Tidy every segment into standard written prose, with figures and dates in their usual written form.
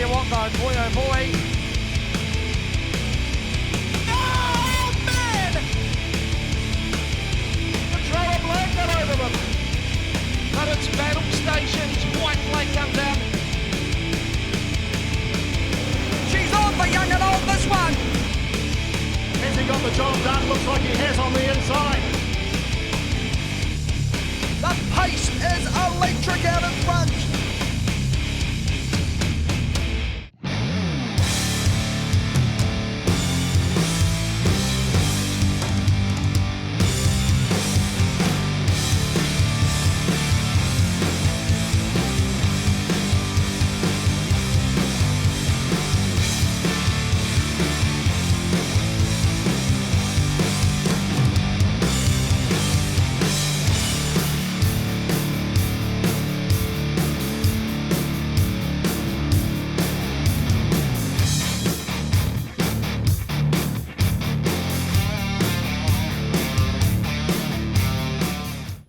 you what though, boy oh boy. Oh man! The thrower blanket over them. But it's battle stations, white flag come down. She's on for young and old this one. Has he got the job done? Looks like he has on the inside. The pace is electric out in front.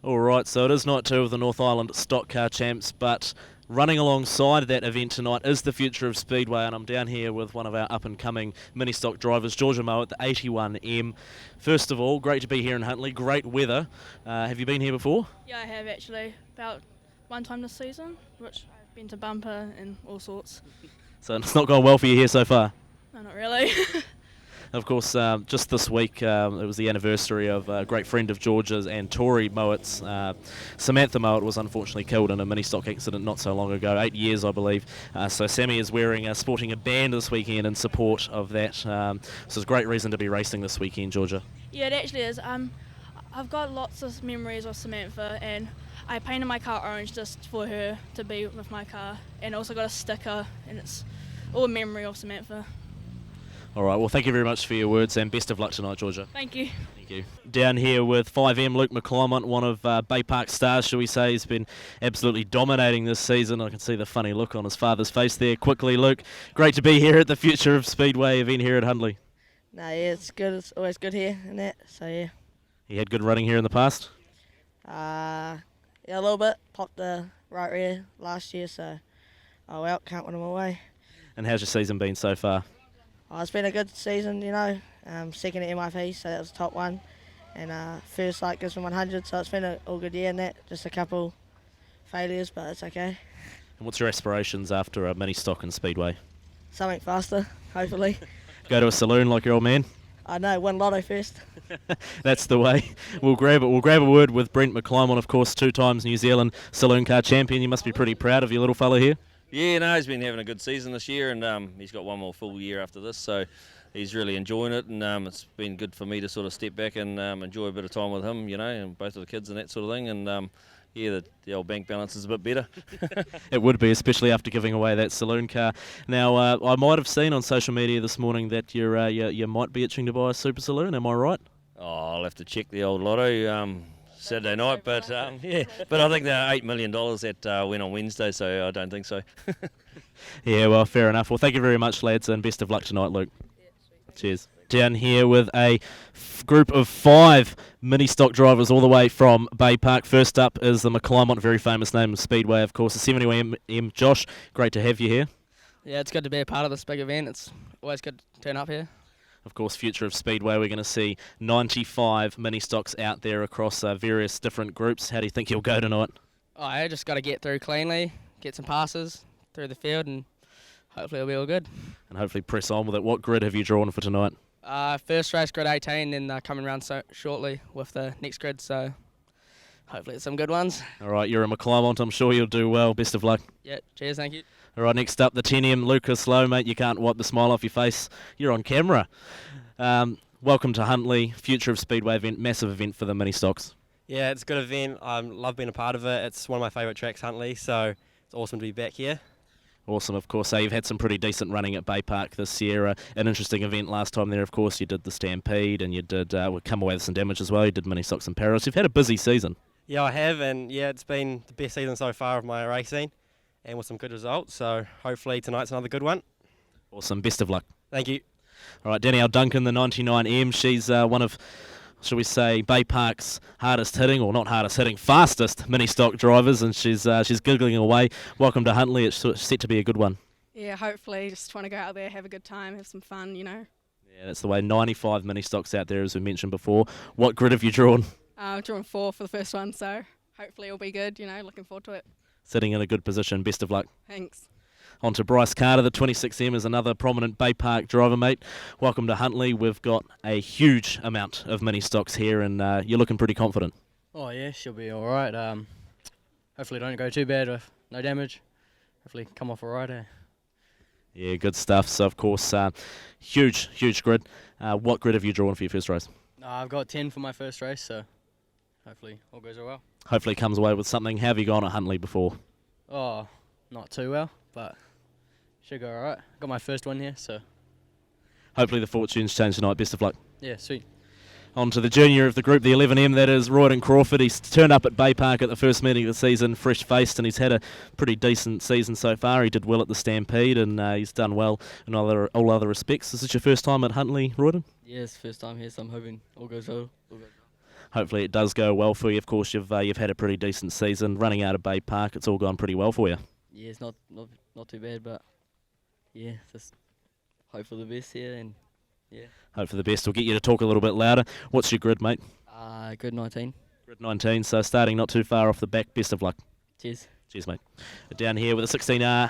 Alright, so it is night 2 of the North Island Stock Car Champs, but running alongside that event tonight is the Future of Speedway, and I'm down here with one of our up-and-coming mini-stock drivers, Georgia Moe at the 81M. First of all, great to be here in Huntly, great weather. Have you been here before? Yeah, I have actually, about one time this season, which I've been to bumper and all sorts. So it's not gone well for you here so far? No, not really. Of course, just this week, it was the anniversary of a great friend of George's and Tori Mowatt's. Samantha Mowat was unfortunately killed in a mini-stock accident not so long ago, 8 years I believe. So Sammy is sporting a band this weekend in support of that. So it's a great reason to be racing this weekend, Georgia. Yeah, it actually is. I've got lots of memories of Samantha, and I painted my car orange just for her to be with my car, and also got a sticker, and it's all a memory of Samantha. All right, well, thank you very much for your words, and best of luck tonight, Georgia. Thank you. Thank you. Down here with 5M, Luke McClymont, one of Bay Park stars, shall we say. He's been absolutely dominating this season. I can see the funny look on his father's face there. Quickly, Luke, great to be here at the Future of Speedway event here at Huntly. No, yeah, it's good. It's always good here and that, so yeah. You had good running here in the past? Yeah, a little bit. Popped the right rear last year, so well, can't win them away. And how's your season been so far? It's been a good season, you know. Second at MIP, so that was top one. And first like Gisborne 100, so it's been a all good year in that. Just a couple failures, but it's okay. And what's your aspirations after a mini stock and speedway? Something faster, hopefully. Go to a saloon like your old man? I know, win lotto first. That's the way. We'll grab a word with Brent McClymont, of course, 2 times New Zealand saloon car champion. You must be pretty proud of your little fella here. Yeah, no, he's been having a good season this year, and he's got one more full year after this, so he's really enjoying it, and it's been good for me to sort of step back and enjoy a bit of time with him, you know, and both of the kids and that sort of thing, and yeah, the old bank balance is a bit better. It would be, especially after giving away that saloon car. Now, I might have seen on social media this morning that you might be itching to buy a super saloon, am I right? Oh, I'll have to check the old lotto Saturday night, but yeah, but I think they're $8 million that went on Wednesday, so I don't think so. Yeah, well, fair enough. Well, thank you very much, lads, and best of luck tonight, Luke. Cheers. Down here with a group of 5 mini-stock drivers all the way from Bay Park. First up is the McClymont, very famous name of Speedway, of course, the 71M. Josh, great to have you here. Yeah, it's good to be a part of this big event. It's always good to turn up here. Of course, Future of Speedway, we're going to see 95 mini-stocks out there across various different groups. How do you think you'll go tonight? I just got to get through cleanly, get some passes through the field, and hopefully it'll be all good. And hopefully press on with it. What grid have you drawn for tonight? First race, grid 18, then coming around shortly with the next grid, so hopefully it's some good ones. All right, you're a McClymont. I'm sure you'll do well. Best of luck. Yeah, cheers, thank you. All right, next up, the 10M, Lucas Lowe, mate. You can't wipe the smile off your face. You're on camera. Welcome to Huntly, Future of Speedway event, massive event for the mini-stocks. Yeah, it's a good event. I love being a part of it. It's one of my favourite tracks, Huntly, so it's awesome to be back here. Awesome, of course. You've had some pretty decent running at Bay Park this year. An interesting event last time there, of course. You did the Stampede and you did come away with some damage as well. You did mini-stocks in Paris. You've had a busy season. Yeah, I have, and yeah, it's been the best season so far of my racing, and with some good results, so hopefully tonight's another good one. Awesome, best of luck. Thank you. All right, Danielle Duncan, the 99M, she's one of, shall we say, Bay Park's hardest hitting, or not hardest hitting, fastest mini-stock drivers, and she's giggling away. Welcome to Huntly, it's set to be a good one. Yeah, hopefully, just want to go out there, have a good time, have some fun, you know. Yeah, that's the way. 95 Ministocks out there, as we mentioned before. What grid have you drawn? I've drawn 4 for the first one, so hopefully it'll be good, you know, looking forward to it. Sitting in a good position. Best of luck. Thanks. On to Bryce Carter, the 26M, is another prominent Bay Park driver, mate. Welcome to Huntly. We've got a huge amount of Ministocks here, and you're looking pretty confident. Oh yeah, she'll be all right. Hopefully don't go too bad with no damage. Hopefully come off all right. Yeah, good stuff. So, of course, huge grid. What grid have you drawn for your first race? I've got 10 for my first race, so hopefully all goes well. Hopefully comes away with something. How have you gone at Huntly before? Oh, not too well, but should go all right. Got my first one here, so Hopefully the fortunes change tonight. Best of luck. yeah, sweet. On to the junior of the group, the 11M, that is Royden Crawford. He's turned up at Bay Park at the first meeting of the season, fresh-faced, and he's had a pretty decent season so far. He did well at the Stampede, and he's done well in all other respects. Is this your first time at Huntly, Royden? Yeah, it's first time here, so I'm hoping all goes well. Hopefully it does go well for you. Of course, you've had a pretty decent season. Running out of Bay Park, it's all gone pretty well for you. Yeah, it's not too bad, but yeah, just hope for the best here, and yeah. Hope for the best. We'll get you to talk a little bit louder. What's your grid, mate? Grid 19. Grid 19, so starting not too far off the back. Best of luck. Cheers. Cheers, mate. Down here with a 16R,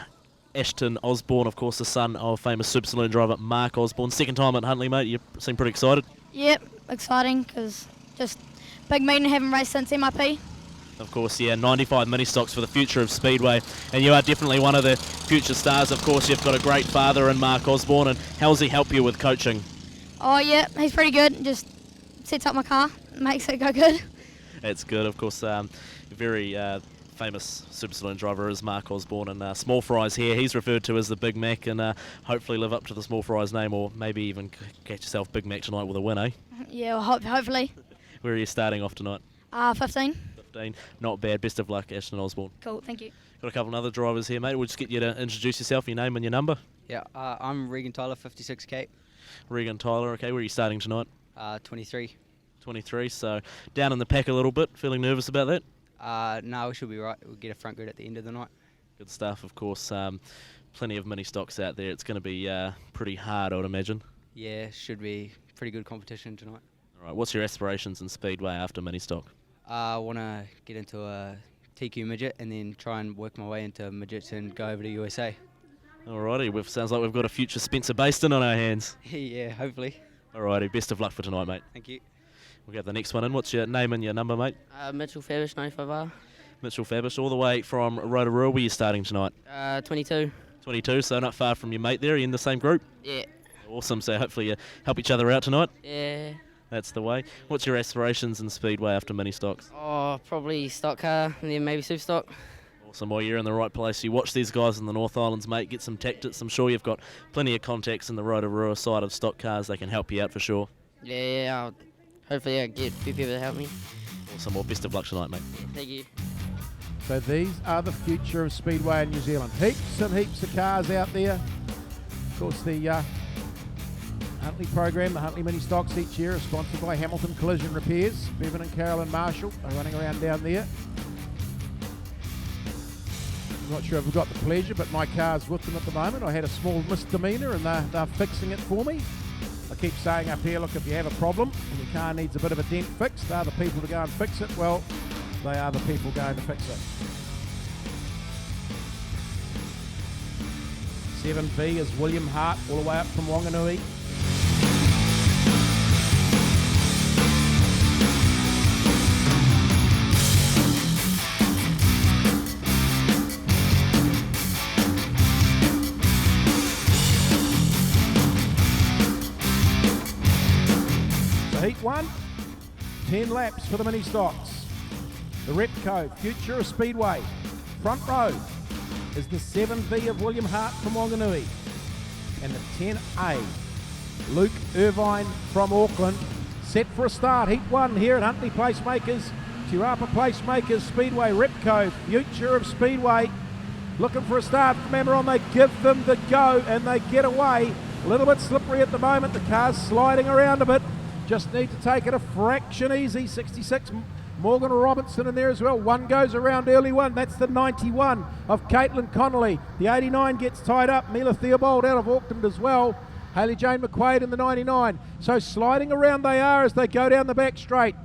Ashton Osborne, of course, the son of famous Super Saloon driver Mark Osborne. Second time at Huntly, mate. You seem pretty excited. Yep, exciting because just big meeting, haven't raced since MIP. Of course, yeah, 95 Ministocks for the future of Speedway, and you are definitely one of the future stars. Of course, you've got a great father in Mark Osborne, and how does he help you with coaching? Oh yeah, he's pretty good. Just sets up my car, makes it go good. That's good. Of course, very famous Super Saloon driver is Mark Osborne, and Small Fries here. He's referred to as the Big Mac, and hopefully live up to the Small Fries name, or maybe even catch yourself Big Mac tonight with a win, eh? Yeah, well, hopefully. Where are you starting off tonight? 15. 15. Not bad. Best of luck, Ashton Osborne. Cool, thank you. Got a couple of other drivers here, mate. We'll just get you to introduce yourself, your name and your number. Yeah, I'm Regan Tyler, 56k. Regan Tyler, okay. Where are you starting tonight? 23. 23, so down in the pack a little bit. Feeling nervous about that? No, we should be right. We'll get a front grid at the end of the night. Good stuff, of course. Plenty of Ministocks out there. It's going to be pretty hard, I would imagine. Yeah, should be pretty good competition tonight. All right, what's your aspirations in Speedway after Ministock? I want to get into a TQ midget and then try and work my way into midgets and go over to USA. Alrighty, sounds like we've got a future Spencer Baston on our hands. Yeah, hopefully. Alrighty, best of luck for tonight, mate. Thank you. We'll get the next one in. What's your name and your number, mate? Mitchell Fabish, 95R. Mitchell Fabish, all the way from Rotorua. Where are you starting tonight? 22. 22, so not far from your mate there. Are you in the same group? Yeah. Awesome, so hopefully you help each other out tonight. Yeah. That's the way. What's your aspirations in Speedway after Ministocks? Oh, probably stock car and then maybe super stock. Awesome, well, you're in the right place. You watch these guys in the North Islands, mate, get some tactics. I'm sure you've got plenty of contacts in the Rotorua side of stock cars. They can help you out for sure. Yeah, I'll hopefully I'll get a few people to help me. Awesome, well, best of luck tonight, mate. Thank you. So these are the future of Speedway in New Zealand. Heaps and heaps of cars out there. Of course, the Huntly program, the Huntly Ministocks each year, is sponsored by Hamilton Collision Repairs. Bevan and Carolyn Marshall are running around down there. I'm not sure if I've got the pleasure, but my car's with them at the moment. I had a small misdemeanour and they're fixing it for me. I keep saying up here, look, if you have a problem and your car needs a bit of a dent fixed, they're the people to go and fix it. Well, they are the people going to fix it. 7V is William Hart, all the way up from Wanganui. Heat 1, 10 laps for the Ministocks. The Ripco Future of Speedway. Front row is the 7V of William Hart from Wanganui. And the 10A, Luke Irvine from Auckland. Set for a start. Heat 1 here at Huntly Placemakers. Tirapa Placemakers Speedway. Ripco Future of Speedway. Looking for a start from Emeron. They give them the go and they get away. A little bit slippery at the moment. The car's sliding around a bit. Just need to take it a fraction easy. 66 Morgan Robertson in there as well. One goes around early one. That's the 91 of Caitlin Connolly. The 89 gets tied up. Mila Theobald out of Auckland as well. Hayley Jane McQuaid in the 99. So sliding around they are as they go down the back straight.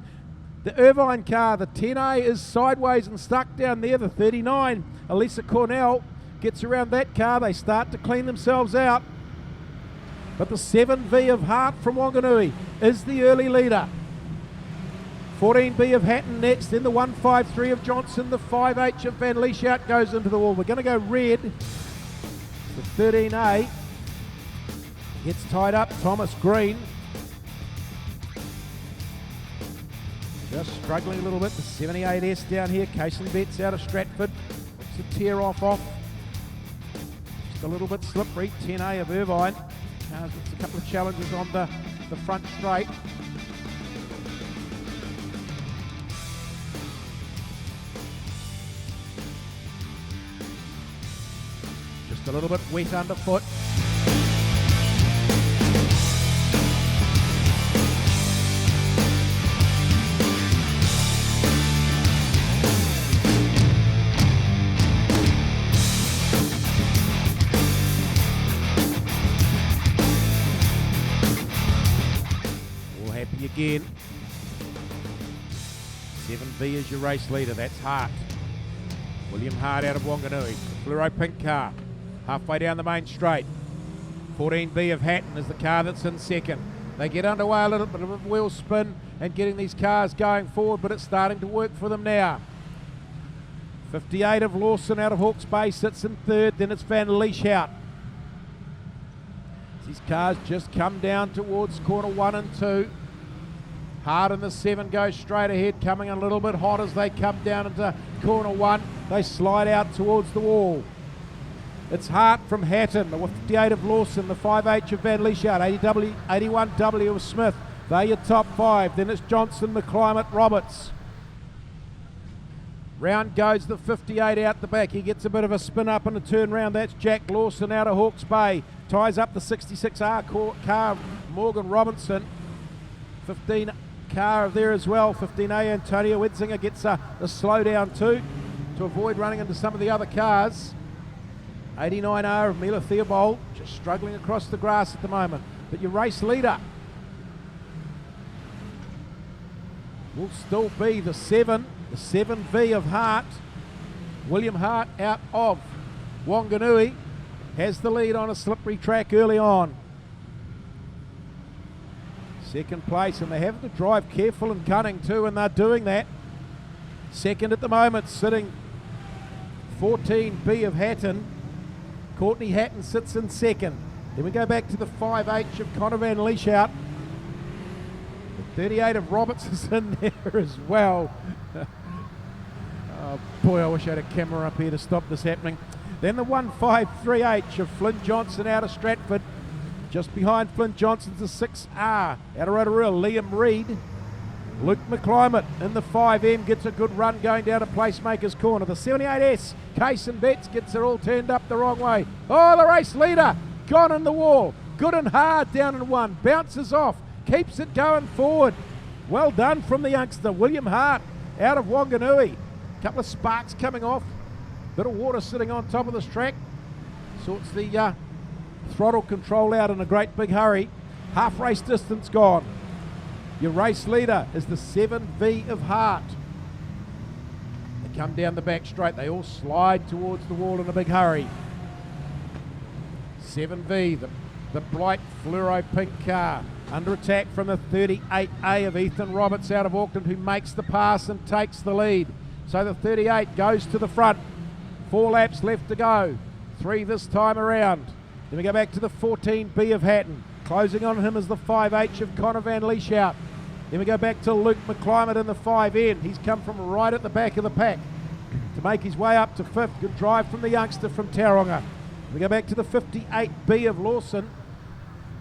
The Irvine car, the 10A, is sideways and stuck down there. The 39, Elisa Cornell, gets around that car. They start to clean themselves out. But the 7V of Hart from Wanganui is the early leader. 14B of Hatton next, then the 153 of Johnson, the 5H of Van Lieshout goes into the wall. We're going to go red. The 13A gets tied up, Thomas Green. Just struggling a little bit, the 78S down here, Cason Betts out of Stratford. Looks to tear off. Just a little bit slippery, 10A of Irvine. It's a couple of challenges on the front straight. Just a little bit wet underfoot. All happy again. 7B is your race leader, that's Hart. William Hart out of Wanganui. Fluoro pink car. Halfway down the main straight. 14B of Hatton is the car that's in second. They get underway a little bit of a wheel spin and getting these cars going forward, but it's starting to work for them now. 58 of Lawson out of Hawke's Bay sits in third, then it's Van Lieshout. These cars just come down towards corner 1 and 2. Hart and the 7 go straight ahead, coming a little bit hot as they come down into corner 1. They slide out towards the wall. It's Hart from Hatton, the 58 of Lawson, the 5H of Van Lieshout, 81W of Smith. They're your top 5. Then it's Johnson, McClimate, Roberts. Round goes the 58 out the back. He gets a bit of a spin up and a turn round. That's Jack Lawson out of Hawke's Bay. Ties up the 66R car, Morgan Robinson. 15 car there as well. 15A, Antonio Edzinger gets the slow down too to avoid running into some of the other cars. 89R of Mila Theobald, just struggling across the grass at the moment. But your race leader will still be the 7V of Hart. William Hart out of Wanganui has the lead on a slippery track early on. Second place, and they have to drive careful and cunning too, and they're doing that. Second at the moment, sitting 14B of Hatton. Courtney Hatton sits in second. Then we go back to the 5H of Connor Van Lieshout. The 38 of Roberts is in there as well. Oh boy, I wish I had a camera up here to stop this happening. Then the 153H of Flynn Johnson out of Stratford. Just behind Flynn Johnson's the 6R out of Rotorua, Liam Reid. Luke McClimate in the 5M gets a good run going down to Placemaker's Corner. The 78S, Cason Betts, gets it all turned up the wrong way. Oh, the race leader gone in the wall. Good and hard down in 1. Bounces off, keeps it going forward. Well done from the youngster, William Hart out of Wanganui. Couple of sparks coming off. Bit of water sitting on top of this track. Sorts the throttle control out in a great big hurry. Half race distance gone. Your race leader is the 7V of Hart. They come down the back straight. They all slide towards the wall in a big hurry. 7V, the bright fluoro pink car. Under attack from the 38A of Ethan Roberts out of Auckland, who makes the pass and takes the lead. So the 38 goes to the front. 4 laps left to go. 3 this time around. Then we go back to the 14B of Hatton. Closing on him is the 5H of Connor Van Lieshout. Then we go back to Luke McClimate in the 5N. He's come from right at the back of the pack to make his way up to 5th. Good drive from the youngster from Tauranga. We go back to the 58B of Lawson.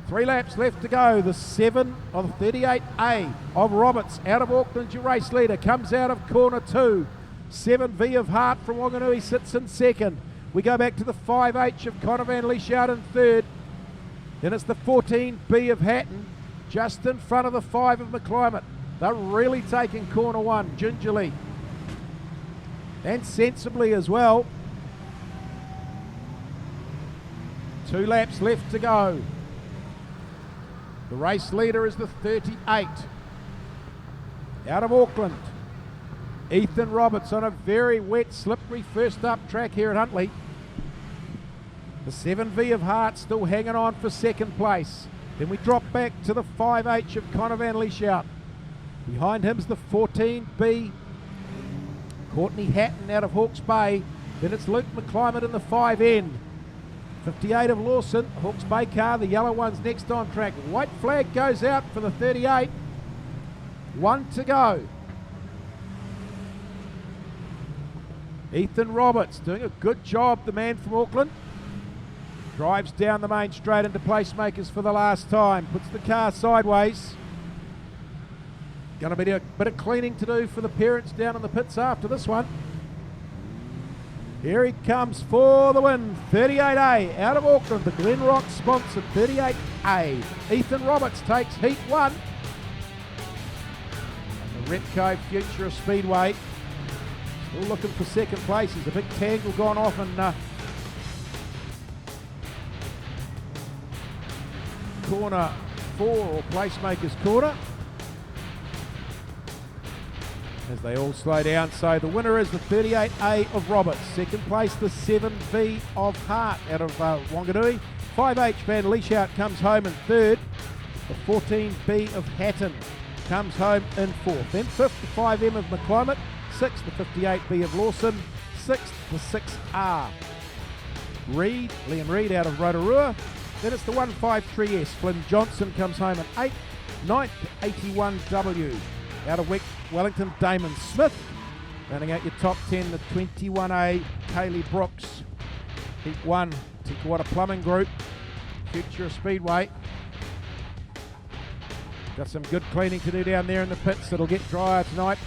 3 laps left to go. The 7 of the 38A of Roberts out of Auckland, your race leader, comes out of corner 2. 7V of Hart from Wanganui sits in second. We go back to the 5H of Connor Van Lieshout in third. Then it's the 14B of Hatton, just in front of the 5 of McClimate. They're really taking corner one gingerly and sensibly as well. 2 laps left to go. The race leader is the 38. Out of Auckland, Ethan Roberts on a very wet, slippery first up track here at Huntly. The 7V of Hart still hanging on for second place. Then we drop back to the 5H of Connor Van Lieshout. Behind him's the 14B, Courtney Hatton out of Hawke's Bay. Then it's Luke McClymont in the 5N. 58 of Lawson, Hawke's Bay car, the yellow one's next on track. White flag goes out for the 38. 1 to go. Ethan Roberts doing a good job, the man from Auckland. Drives down the main straight into Placemakers for the last time. Puts the car sideways. Going to be a bit of cleaning to do for the parents down in the pits after this one. Here he comes for the win. 38A out of Auckland, the Glenrock sponsored 38A. Ethan Roberts takes heat 1. The Ripco Future of Speedway still looking for second place. There's a big tangle gone off in corner 4 or Placemakers corner as they all slow down. So the winner is the 38A of Roberts. Second place, the 7V of Hart out of Wanganui. 5H Van Lieshout comes home in third. The 14B of Hatton comes home in fourth. Then 55M of McClymont. Sixth, the 58B of Lawson. Sixth, the 6R. Reed, Liam Reed out of Rotorua. Then it's the 153S. Flynn Johnson comes home in eighth. Ninth, 81W out of Wellington, Damon Smith. Rounding out your top 10, the 21A, Kaylee Brooks. Heat 1, Tikawata Plumbing Group, Future of Speedway. Got some good cleaning to do down there in the pits. It'll get drier tonight.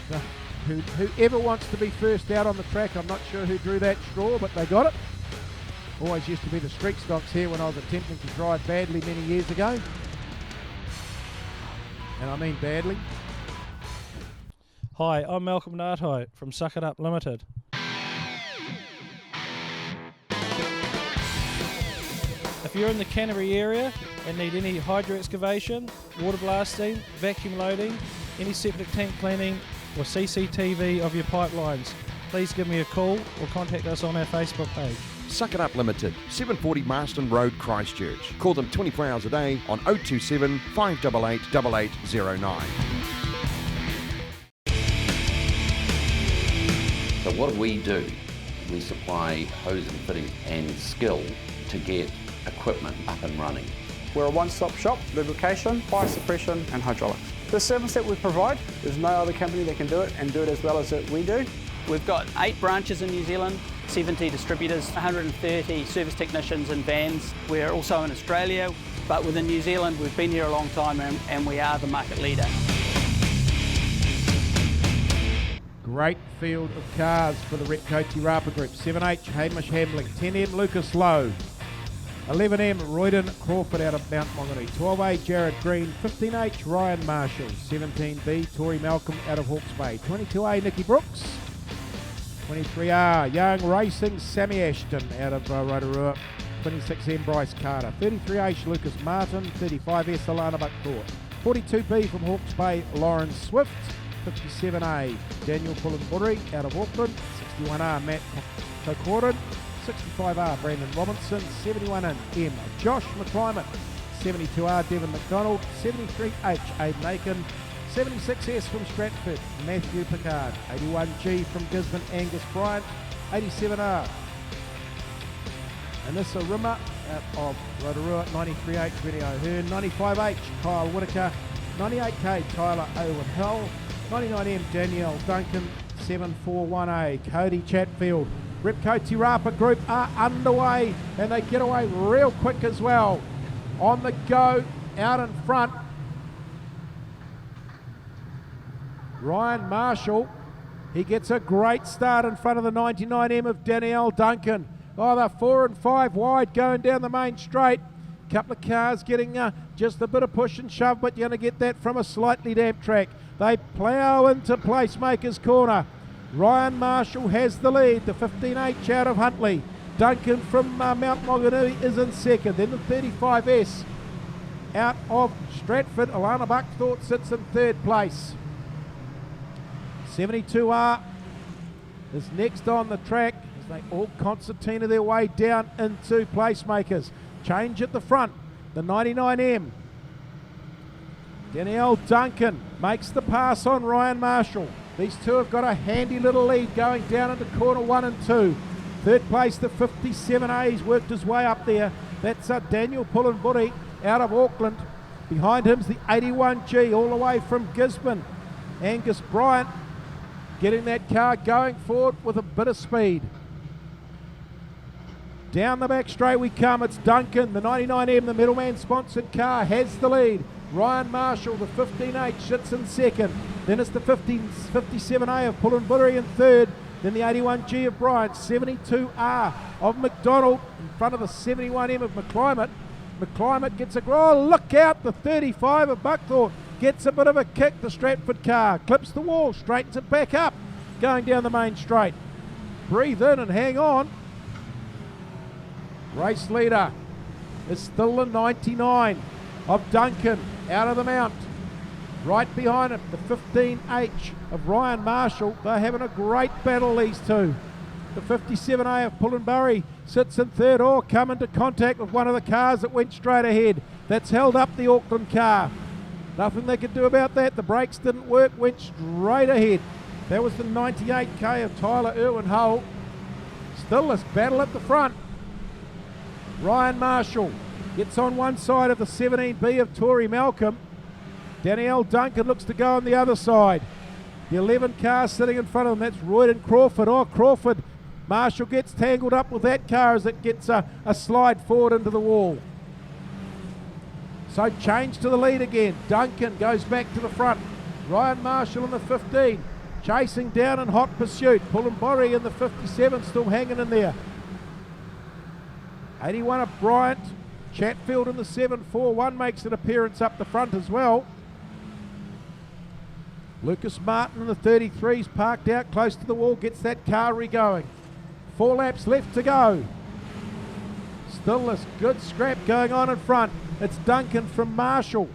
Whoever wants to be first out on the track, I'm not sure who drew that straw, but they got it. Always used to be the street stocks here when I was attempting to drive badly many years ago. And I mean badly. Hi, I'm Malcolm Nartai from Suck It Up Limited. If you're in the Canterbury area and need any hydro excavation, water blasting, vacuum loading, any septic tank cleaning or CCTV of your pipelines, please give me a call or contact us on our Facebook page. Suck It Up Limited, 740 Marston Road, Christchurch. Call them 24 hours a day on 027 588 8809. So what do? We supply hose and fittings and skill to get equipment up and running. We're a one-stop shop, lubrication, fire suppression and hydraulics. The service that we provide, there's no other company that can do it and do it as well as we do. We've got 8 branches in New Zealand, 70 distributors, 130 service technicians and vans. We're also in Australia, but within New Zealand we've been here a long time and we are the market leader. Great field of cars for the Ripco Tirapa Group. 7H Hamish Hamling, 10M Lucas Lowe, 11M Royden Crawford out of Mount Maunganui, 12A Jared Green, 15H Ryan Marshall, 17B Tori Malcolm out of Hawke's Bay, 22A Nikki Brooks, 23R Young Racing Sammy Ashton out of Rotorua, 26M Bryce Carter, 33H Lucas Martin, 35S Alana Buckthorpe, 42B from Hawke's Bay Lauren Swift, 57A Daniel Pullenbury out of Auckland, 61R Matt Kokoran, 65R Brandon Robinson, 71M Josh McClymont, 72R Devon McDonald, 73H Aidan Aiken, 76S from Stratford Matthew Picard, 81G from Gisborne Angus Bryant, 87R Anissa Rimmer out of Rotorua, 93H Vinny O'Hearn, 95H Kyle Whitaker, 98K Tyler Owen Hill, 99M Danielle Duncan, 741A Cody Chatfield. Ripco Tirapa Group are underway and they get away real quick as well. On the go, out in front, Ryan Marshall. He gets a great start in front of the 99M of Danielle Duncan. Oh, they're 4 and 5 wide going down the main straight. Couple of cars getting just a bit of push and shove, but you're going to get that from a slightly damp track. They plough into Placemaker's corner. Ryan Marshall has the lead, the 15H out of Huntly. Duncan from Mount Maunganui is in second. Then the 35S out of Stratford. Alana Buckthorpe sits in third place. 72R is next on the track as they all concertina their way down into Placemakers. Change at the front, the 99M. Danielle Duncan makes the pass on Ryan Marshall. These two have got a handy little lead going down into corner 1 and 2. Third place, the 57A. He's worked his way up there. That's Daniel Pullenburi out of Auckland. Behind him's the 81G all the way from Gisborne. Angus Bryant getting that car going forward with a bit of speed. Down the back straight we come. It's Duncan, the 99M, the middleman sponsored car, has the lead. Ryan Marshall, the 15H, sits in second. Then it's the 57A of Pullenburi in third. Then the 81G of Bryant, 72R of McDonald in front of the 71M of McClimate. McClimate gets a look out, the 35 of Buckthorpe gets a bit of a kick. The Stratford car clips the wall, straightens it back up, going down the main straight. Breathe in and hang on. Race leader is still the 99 of Duncan out of the mount. Right behind it, the 15H of Ryan Marshall. They're having a great battle, these two. The 57A of Pullenburi sits in third, or come into contact with one of the cars that went straight ahead. That's held up the Auckland car. Nothing they could do about that. The brakes didn't work, went straight ahead. That was the 98K of Tyler Irwin Hull. Still this battle at the front. Ryan Marshall gets on one side of the 17B of Tori Malcolm. Danielle Duncan looks to go on the other side. The 11 car sitting in front of them, that's Royden Crawford. Oh, Crawford. Marshall gets tangled up with that car as it gets a slide forward into the wall. So change to the lead again. Duncan goes back to the front. Ryan Marshall in the 15, chasing down in hot pursuit. Pullenburi in the 57, still hanging in there. 81 of Bryant. Chatfield in the 741 makes an appearance up the front as well. Lucas Martin in the 33's parked out close to the wall, gets that car re-going. 4 laps left to go. Still this good scrap going on in front. It's Duncan from Marshall.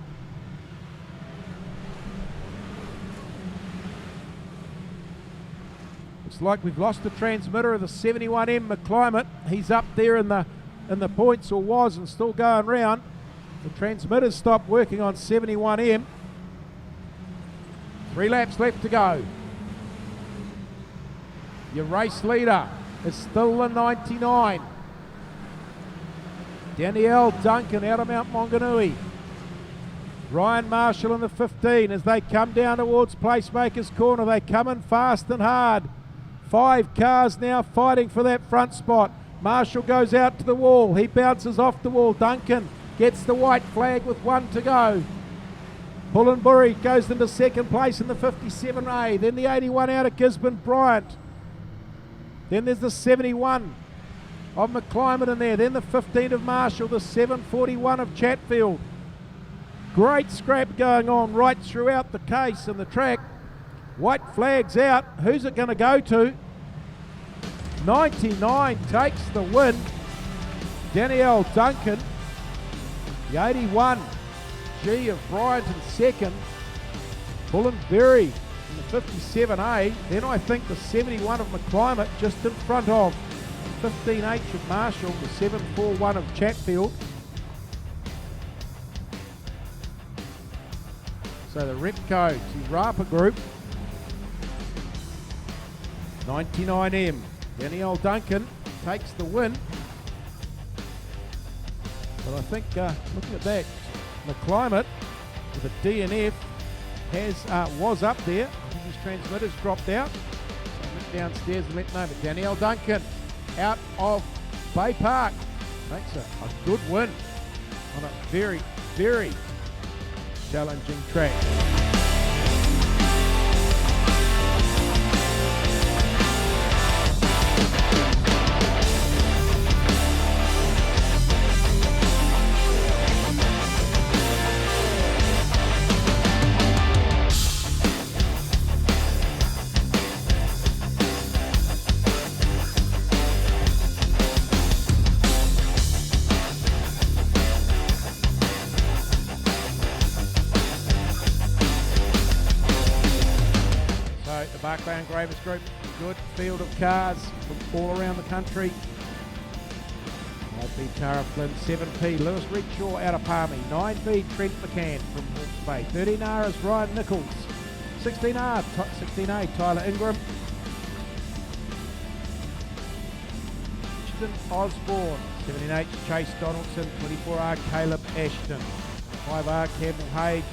Looks like we've lost the transmitter of the 71M McClimate. He's up there in the points, or was, and still going round. The transmitter's stopped working on 71M. 3 laps left to go. Your race leader is still the 99. Danielle Duncan out of Mount Maunganui. Ryan Marshall in the 15 as they come down towards Placemaker's corner. They come in fast and hard. 5 cars now fighting for that front spot. Marshall goes out to the wall. He bounces off the wall. Duncan gets the white flag with 1 to go. Pullenburi goes into second place in the 57A. Then the 81 out of Gisborne, Bryant. Then there's the 71 of McClimate in there. Then the 15 of Marshall, the 741 of Chatfield. Great scrap going on right throughout the case and the track. White flag's out. Who's it going to go to? 99 takes the win. Danielle Duncan. The 81 G of Bryant in second. Pullenburi in the 57A. Then I think the 71 of McClimate just in front of 15H of Marshall, the 741 of Chatfield. So the Ripco Rapa Group. 99M. Danielle Duncan takes the win. But I think, looking at that, McClimate with a DNF was up there. I think his transmitter's dropped out. So I went downstairs and let know. But Danielle Duncan out of Bay Park makes a good win on a very, very challenging track. Barclay Engravers Group. Good field of cars from all around the country. 5B Tara Flynn, 7P Lewis Redshaw out of Palmy, 9B Trent McCann from Hawke's Bay, 13R is Ryan Nichols, 16A Tyler Ingram, Ashton Osborne, 17H Chase Donaldson, 24R Caleb Ashton, 5R Campbell Haig,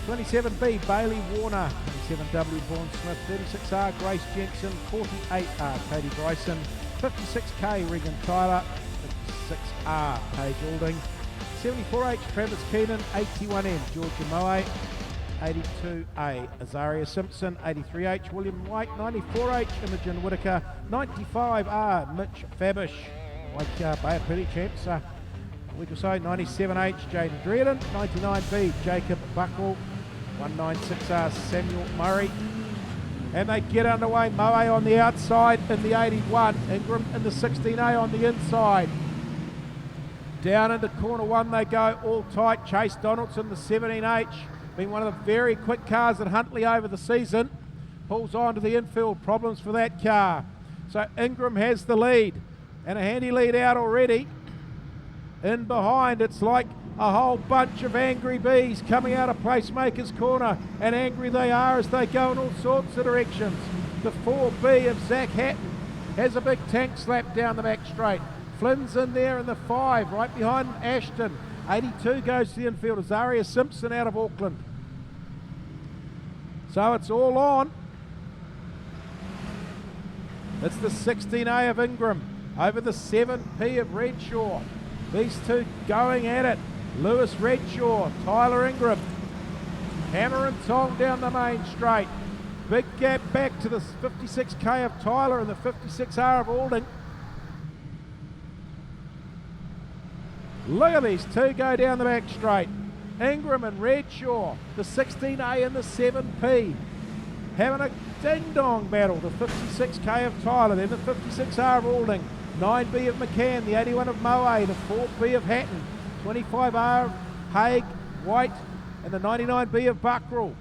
27B Bailey Warner, 27W Vaughan Smith, 36R Grace Jensen, 48R Katie Bryson, 56K Regan Tyler, 56R Paige Alding, 74H Travis Keenan, 81N Georgia Moe, 82A Azaria Simpson, 83H William White, 94H Imogen Whitaker, 95R Mitch Fabish, Waikea Bay Pretty Champs, week or so, 97H Jaden Dreeden, 99B Jacob Buckle, 196R Samuel Murray. And they get underway, Moe on the outside in the 81, Ingram in the 16A on the inside. Down into corner one they go, all tight. Chase Donaldson, the 17H, been one of the very quick cars at Huntly over the season. Pulls on to the infield, problems for that car. So Ingram has the lead, and a handy lead out already. In behind, it's like a whole bunch of angry bees coming out of Placemaker's corner, and angry they are as they go in all sorts of directions. The 4B of Zach Hatton has a big tank slap down the back straight. Flynn's in there in the 5, right behind Ashton. 82 goes to the infield. Azaria Simpson out of Auckland. So it's all on. It's the 16A of Ingram over the 7P of Redshaw. These two going at it. Lewis Redshaw, Tyler Ingram. Hammer and tong down the main straight. Big gap back to the 56K of Tyler and the 56R of Alding. Look at these two go down the back straight. Ingram and Redshaw, the 16A and the 7P, having a ding-dong battle. The 56K of Tyler, then the 56R of Alding, 9B of McCann, the 81 of Moe, the 4B of Hatton, 25R of Haig, White, and the 99B of Buckrill.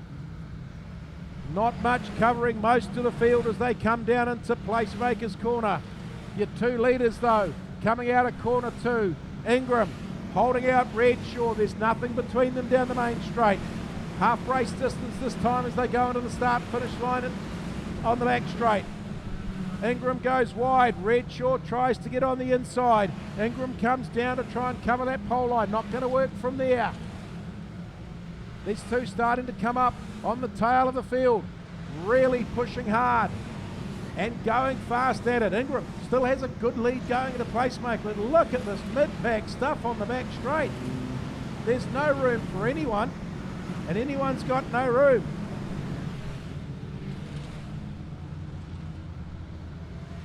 Not much covering most of the field as they come down into Placemaker's corner. Your two leaders though, coming out of corner 2. Ingram holding out Redshaw. There's nothing between them down the main straight. Half race distance this time as they go into the start-finish line on the back straight. Ingram goes wide. Redshaw tries to get on the inside. Ingram comes down to try and cover that pole line. Not going to work from there. These two starting to come up on the tail of the field. Really pushing hard and going fast at it. Ingram still has a good lead going into Placemaker. And look at this mid-pack stuff on the back straight. There's no room for anyone, and anyone's got no room.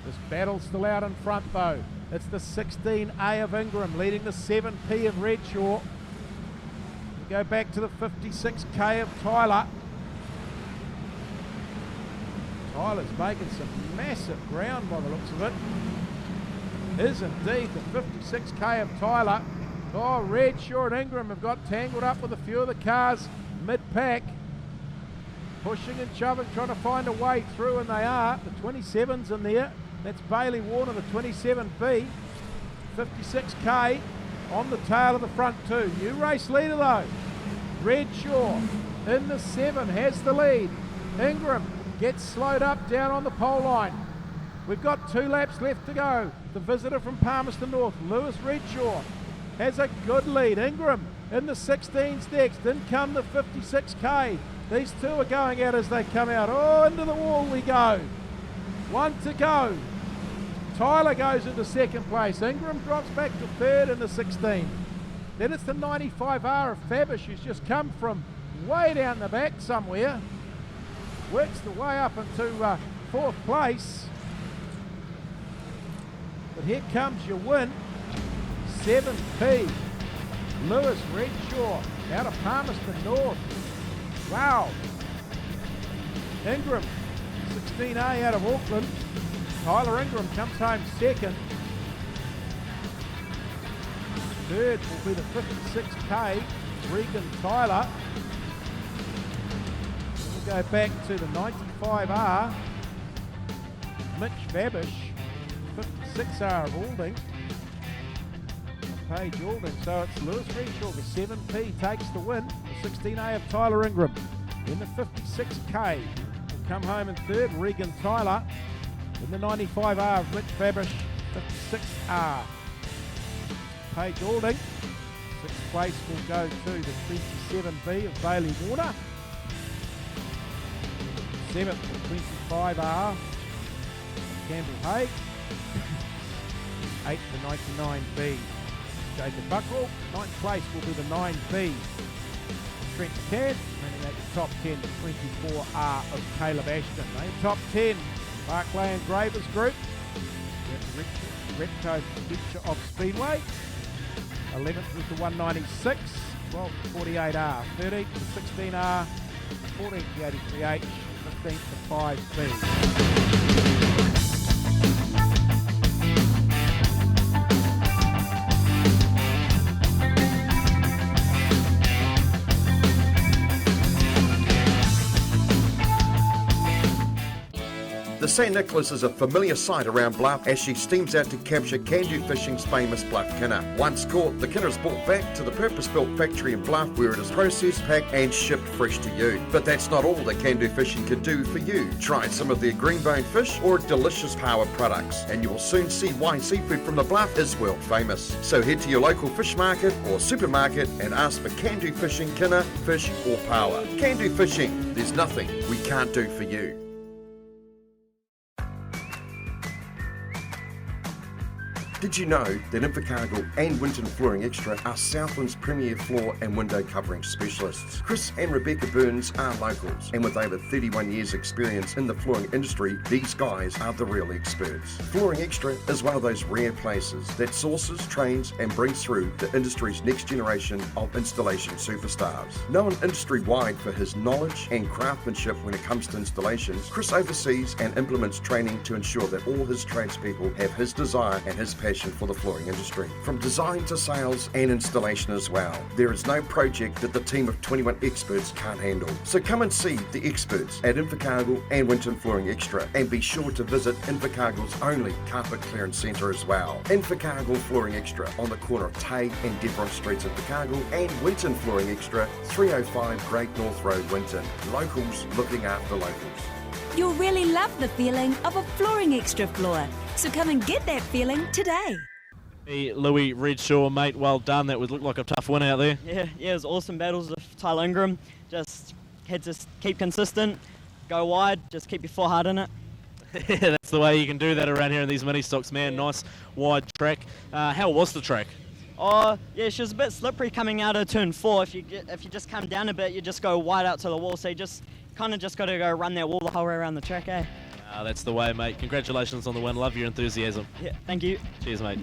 This battle's still out in front though. It's the 16A of Ingram leading the 7P of Redshaw. We go back to the 56K of Tyler. Tyler's making some massive ground by the looks of it. Is indeed the 56K of Tyler. Oh, Redshaw and Ingram have got tangled up with a few of the cars mid-pack. Pushing and shoving, trying to find a way through, and they are. The 27's in there. That's Bailey Warner, the 27B. 56K on the tail of the front two. New race leader though. Redshaw in the 7 has the lead. Ingram gets slowed up down on the pole line. We've got 2 laps left to go. The visitor from Palmerston North, Lewis Redshaw, has a good lead. Ingram in the 16s next. In come the 56K. These two are going out as they come out. Oh, into the wall we go. 1 to go. Tyler goes into second place. Ingram drops back to third in the 16. Then it's the 95R of Fabish, who's just come from way down the back somewhere. Works the way up into fourth place. But here comes your win. 7P. Lewis Redshaw out of Palmerston North. Wow. Ingram, 16A out of Auckland. Tyler Ingram comes home second. Third will be the 56K, Regan Tyler. We'll go back to the 95R. Mitch Babish, 56R of Alding. Paige Alding. So it's Lewis Renshaw, the 7P, takes the win. The 16A of Tyler Ingram. In the 56K, will come home in third, Regan Tyler. In the 95R of Mitch Babish, 56R. Paige Alding. Sixth place will go to the 27B of Bailey Warner. Seventh, the 25R. Campbell Hay. Eighth, the 99B. Jacob Buckle. Ninth place will be the 9B. Trent Cadd. Running at the top 10, the 24R of Caleb Ashton. Name top 10, Barclay Engravers Group. Ripco Future of Speedway. 11th was the 196. 12th, the 48R. 13th, the 16R. 14th, the 83H. 15th, the 5B. The St. Nicholas is a familiar sight around Bluff as she steams out to capture Can-Do Fishing's famous Bluff Kinner. Once caught, the Kinner is brought back to the purpose-built factory in Bluff where it is processed, packed and shipped fresh to you. But that's not all that Can-Do Fishing can do for you. Try some of their green-bone fish or delicious power products and you will soon see why seafood from the Bluff is world famous. So head to your local fish market or supermarket and ask for Can-Do Fishing Kinner, fish or power. Can-Do Fishing, there's nothing we can't do for you. Did you know that Invercargill and Winton Flooring Extra are Southland's premier floor and window covering specialists? Chris and Rebecca Burns are locals, and with over 31 years experience in the flooring industry, these guys are the real experts. Flooring Extra is one of those rare places that sources, trains and brings through the industry's next generation of installation superstars. Known industry-wide for his knowledge and craftsmanship when it comes to installations, Chris oversees and implements training to ensure that all his tradespeople have his desire and his passion for the flooring industry. From design to sales and installation as well. There is no project that the team of 21 experts can't handle. So come and see the experts at Invercargill and Winton Flooring Extra, and be sure to visit Invercargill's only carpet clearance centre as well. Invercargill Flooring Extra on the corner of Tay and Devon Streets at Invercargill, and Winton Flooring Extra, 305 Great North Road, Winton. Locals looking after locals. You'll really love the feeling of a Flooring Extra floor. So come and get that feeling today. Hey, Louis Redshaw, mate, well done. That would look like a tough win out there. Yeah, it was awesome battles with Tyler Ingram. Just had to keep consistent, go wide, just keep your foot hard in it. Yeah, that's the way you can do that around here in these Ministocks, man. Yeah. Nice wide track. How was the track? Oh, yeah, she was a bit slippery coming out of turn 4. If you just come down a bit, you just go wide out to the wall. So you just kind of just got to go run that wall the whole way around the track, eh? That's the way, mate. Congratulations on the win. Love your enthusiasm. Yeah, thank you. Cheers, mate.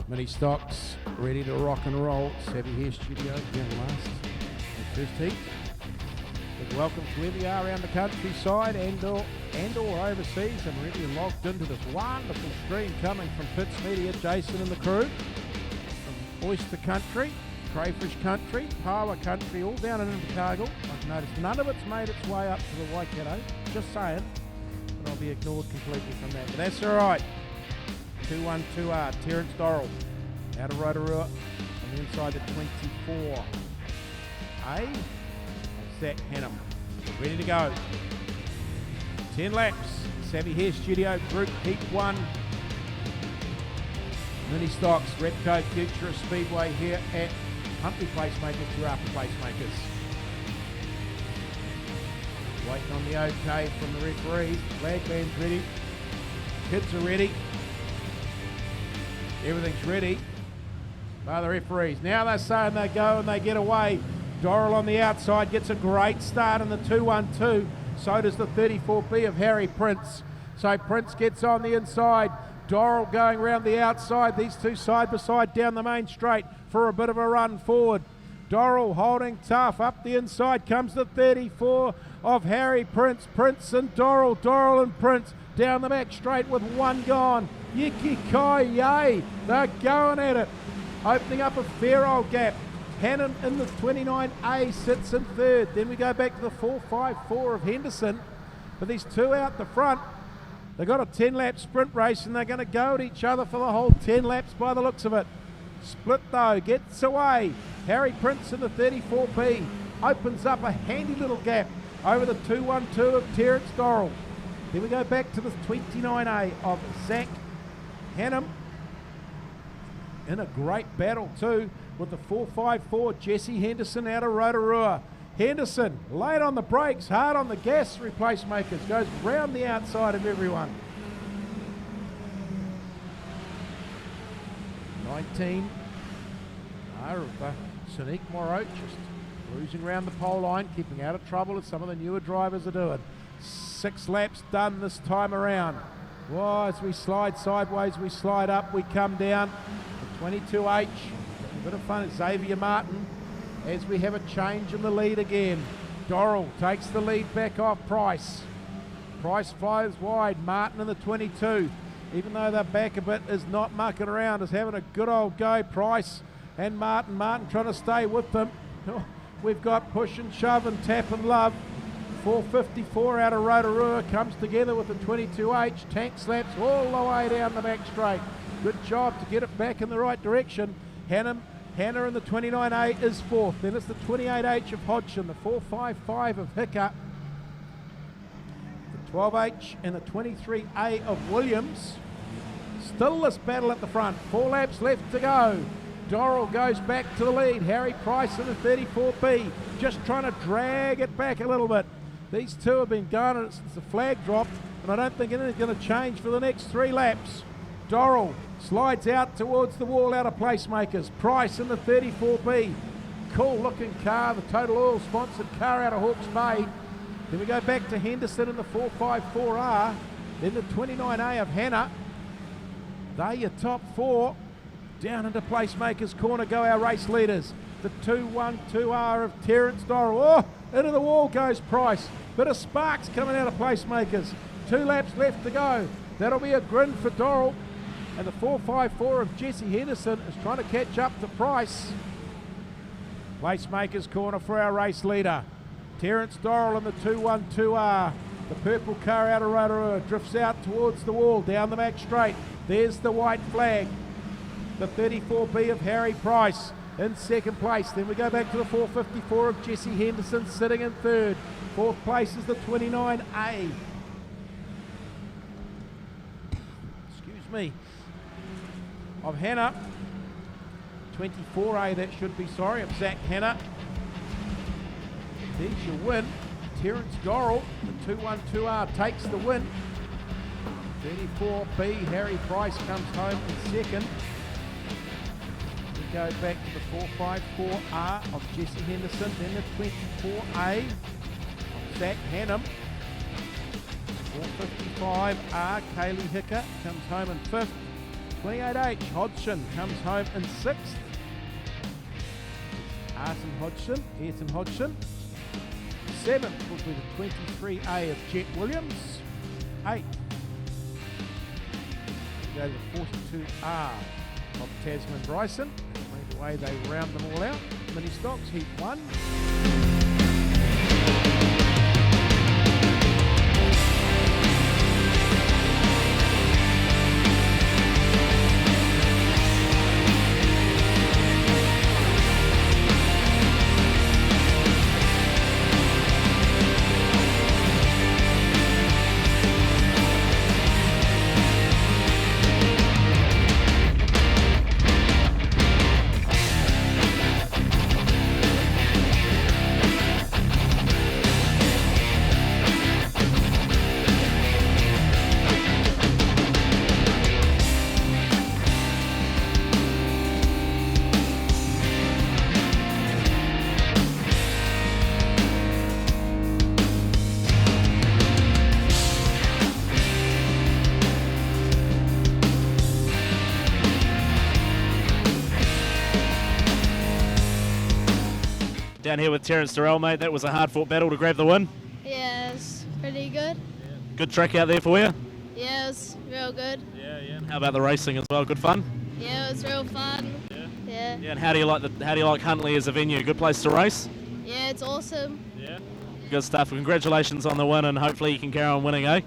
Ministocks ready to rock and roll. Savvy Hair Studios down last and first heat. Big welcome to wherever you are around the countryside and or overseas, and really logged into this wonderful stream coming from Pitts Media, Jason and the crew. From Oyster Country, Crayfish Country, Pawa Country, all down in Invercargill. I've noticed none of it's made its way up to the Waikato. Just saying. But I'll be ignored completely from that. But that's all right. 212R, Terence Dorrell, out of Rotorua, on the inside the 24. A, Zach Hannum, ready to go. 10 laps, Savvy Hair Studio Group Heat 1. Ministocks, Ripco Future of Speedway here at Huntly Placemakers to after Placemakers. Waiting on the okay from the referees. Flag band's ready. Kids are ready. Everything's ready by the referees. Now they're saying they go and they get away. Dorrell on the outside gets a great start in the 212. So does the 34B of Harry Prince. So Prince gets on the inside. Dorrell going round the outside. These two side by side down the main straight for a bit of a run forward. Dorrell holding tough. Up the inside comes the 34 of Harry Prince. Prince and Dorrell. Dorrell and Prince down the back straight with one gone. Yiki Kai Yay. They're going at it. Opening up a fair old gap. Hannon in the 29A sits in third. Then we go back to the 4.54 of Henderson. But these two out the front, they've got a 10-lap sprint race and they're going to go at each other for the whole 10 laps by the looks of it. Split though, gets away. Harry Prince in the 34B opens up a handy little gap over the 212 of Terence Dorrell. Then we go back to the 29A of Zach Hannum. In a great battle too with the 4.54 Jesse Henderson out of Rotorua. Henderson late on the brakes, hard on the gas, replace makers, goes round the outside of everyone. 19 of Sonique Moreau just cruising around the pole line, keeping out of trouble as some of the newer drivers are doing. 6 laps done this time around. Well, as we slide sideways, we slide up, we come down. The 22H, a bit of fun, Xavier Martin, as we have a change in the lead again. Dorrell takes the lead back off Price. Price flies wide, Martin in the 22. Even though they're back a bit, is not mucking around, is having a good old go. Price and Martin trying to stay with them. We've got push and shove and tap and love. 4.54 out of Rotorua comes together with the 22H. Tank slaps all the way down the back straight. Good job to get it back in the right direction. Hannah in the 29A is fourth. Then it's the 28H of Hodgson, the 4.55 of Hicker, the 12H and the 23A of Williams. Still this battle at the front. 4 laps left to go. Dorrell goes back to the lead. Harry Price in the 34B, just trying to drag it back a little bit. These two have been going at it since the flag dropped, and I don't think anything's going to change for the next 3 laps. Dorrell slides out towards the wall out of placemakers. Price in the 34B. Cool looking car, the Total Oil sponsored car out of Hawke's Bay. Then we go back to Henderson in the 4.54R. Then the 29A of Hannah. They're your top 4. Down into placemakers corner go our race leaders. The 212R of Terence Dorrell. Oh, into the wall goes Price. Bit of sparks coming out of placemakers. 2 laps left to go. That'll be a grin for Dorrell. And the 4.54 of Jesse Henderson is trying to catch up to Price. Placemakers corner for our race leader. Terence Dorrell in the 212R. The purple car out of Rotorua drifts out towards the wall, down the back straight. There's the white flag. The 34B of Harry Price in second place. Then we go back to the 4.54 of Jesse Henderson sitting in third. Fourth place is the 29A. Excuse me. Of Hannah. 24A that should be, sorry, of Zach Hannah. There's your win. Terence Dorrell, the 212R, takes the win. 34B, Harry Price comes home in second. We go back to the 4.54R of Jesse Henderson, then the 24A of Zach Hannum. 4.55R, Kaylee Hicker comes home in fifth. 28H, Hodgson comes home in sixth. Ayrton Hodgson. Seventh will be the 23A of Jet Williams. Eighth. We go to the 42R of Tasman Bryson. The way they round them all out. Ministocks, Heat 1. Down here with Terence Dorrell, mate. That was a hard-fought battle to grab the win. Yeah, it's pretty good. Good track out there for you. Yeah, it was real good. Yeah. How about the racing as well? Good fun? Yeah, it was real fun. Yeah. Yeah, and how do you like Huntly as a venue? Good place to race? Yeah, it's awesome. Yeah. Good stuff. Congratulations on the win, and hopefully you can carry on winning, eh?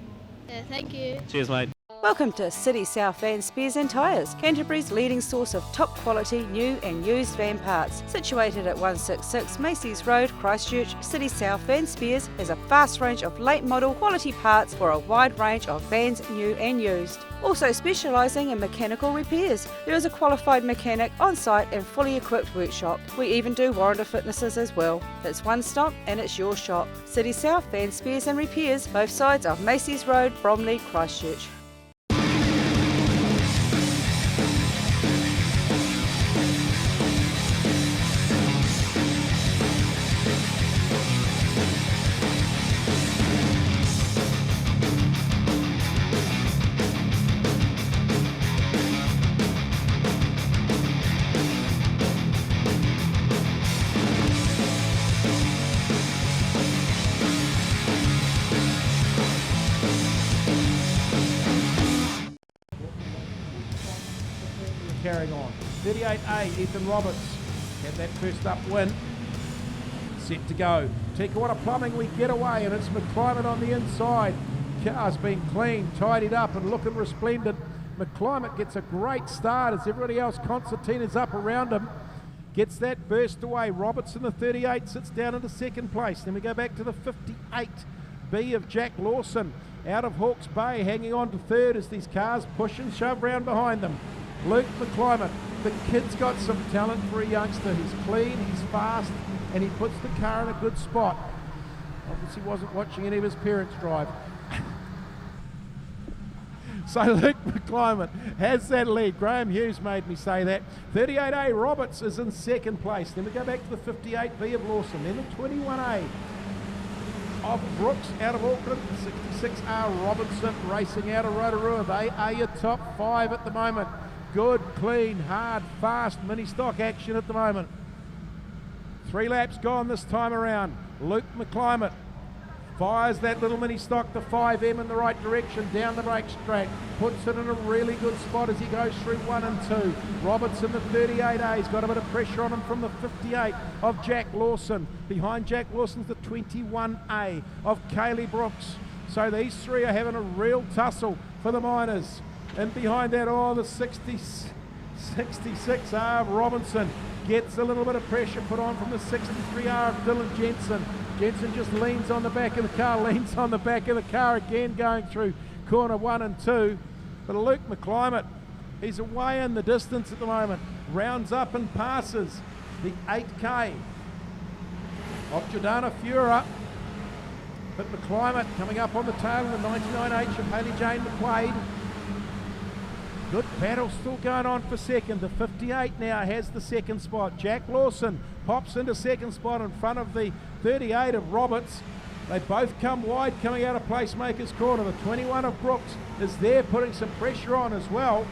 Yeah, thank you. Cheers, mate. Welcome to City South Van Spares and Tyres, Canterbury's leading source of top quality new and used van parts. Situated at 166 Macy's Road, Christchurch, City South Van Spares has a vast range of late model quality parts for a wide range of vans, new and used. Also specialising in mechanical repairs, there is a qualified mechanic on site and fully equipped workshop. We even do warranty fitnesses as well. It's one stop and it's your shop. City South Van Spares and Repairs, both sides of Macy's Road, Bromley, Christchurch. Carrying on. 38A, Ethan Roberts had that first up win. Set to go. Tikawata Plumbing, we get away, and it's McClimate on the inside. Car's been cleaned, tidied up, and looking resplendent. McClimate gets a great start as everybody else, Constantina's up around him. Gets that burst away. Roberts in the 38 sits down into second place. Then we go back to the 58B of Jack Lawson. Out of Hawke's Bay, hanging on to third as these cars push and shove round behind them. Luke McClimate, the kid's got some talent for a youngster. He's clean, he's fast, and he puts the car in a good spot. Obviously wasn't watching any of his parents drive. So Luke McClimate has that lead. Graham Hughes made me say that. 38A Roberts is in second place. Then we go back to the 58B of Lawson. Then the 21A of Brooks out of Auckland. 66R Robinson racing out of Rotorua. They are your top five at the moment. Good, clean, hard, fast mini stock action at the moment. 3 laps gone this time around. Luke McClimate fires that little mini stock, the 5M, in the right direction, down the brake straight. Puts it in a really good spot as he goes through 1 and 2. Robertson, the 38A, he's got a bit of pressure on him from the 58 of Jack Lawson. Behind Jack Lawson's the 21A of Kaylee Brooks. So these three are having a real tussle for the Miners. And behind that, the 66R of Robinson gets a little bit of pressure put on from the 63R of Dylan Jensen. Jensen just leans on the back of the car, again going through corner 1 and 2. But Luke McClimate, he's away in the distance at the moment. Rounds up and passes the 8K of Jordana Fura. But McClimate coming up on the tail of the 99H of Hayley Jane McQuaid. Good battle still going on for second. The 58 now has the second spot. Jack Lawson pops into second spot in front of the 38 of Roberts. They both come wide coming out of Placemaker's corner. The 21 of Brooks is there putting some pressure on as well.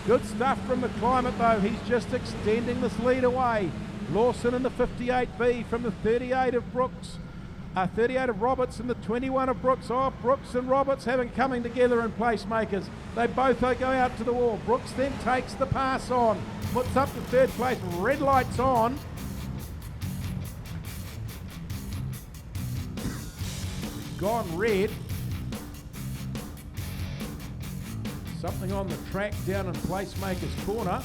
Good stuff from McClimate though. He's just extending this lead away. Lawson in the 58B from the 38 of Brooks. 38 of Roberts and the 21 of Brooks. Brooks and Roberts coming together in Placemakers. They both go out to the wall. Brooks then takes the pass on, puts up to third place. Red lights on. Gone red. Something on the track down in Placemakers corner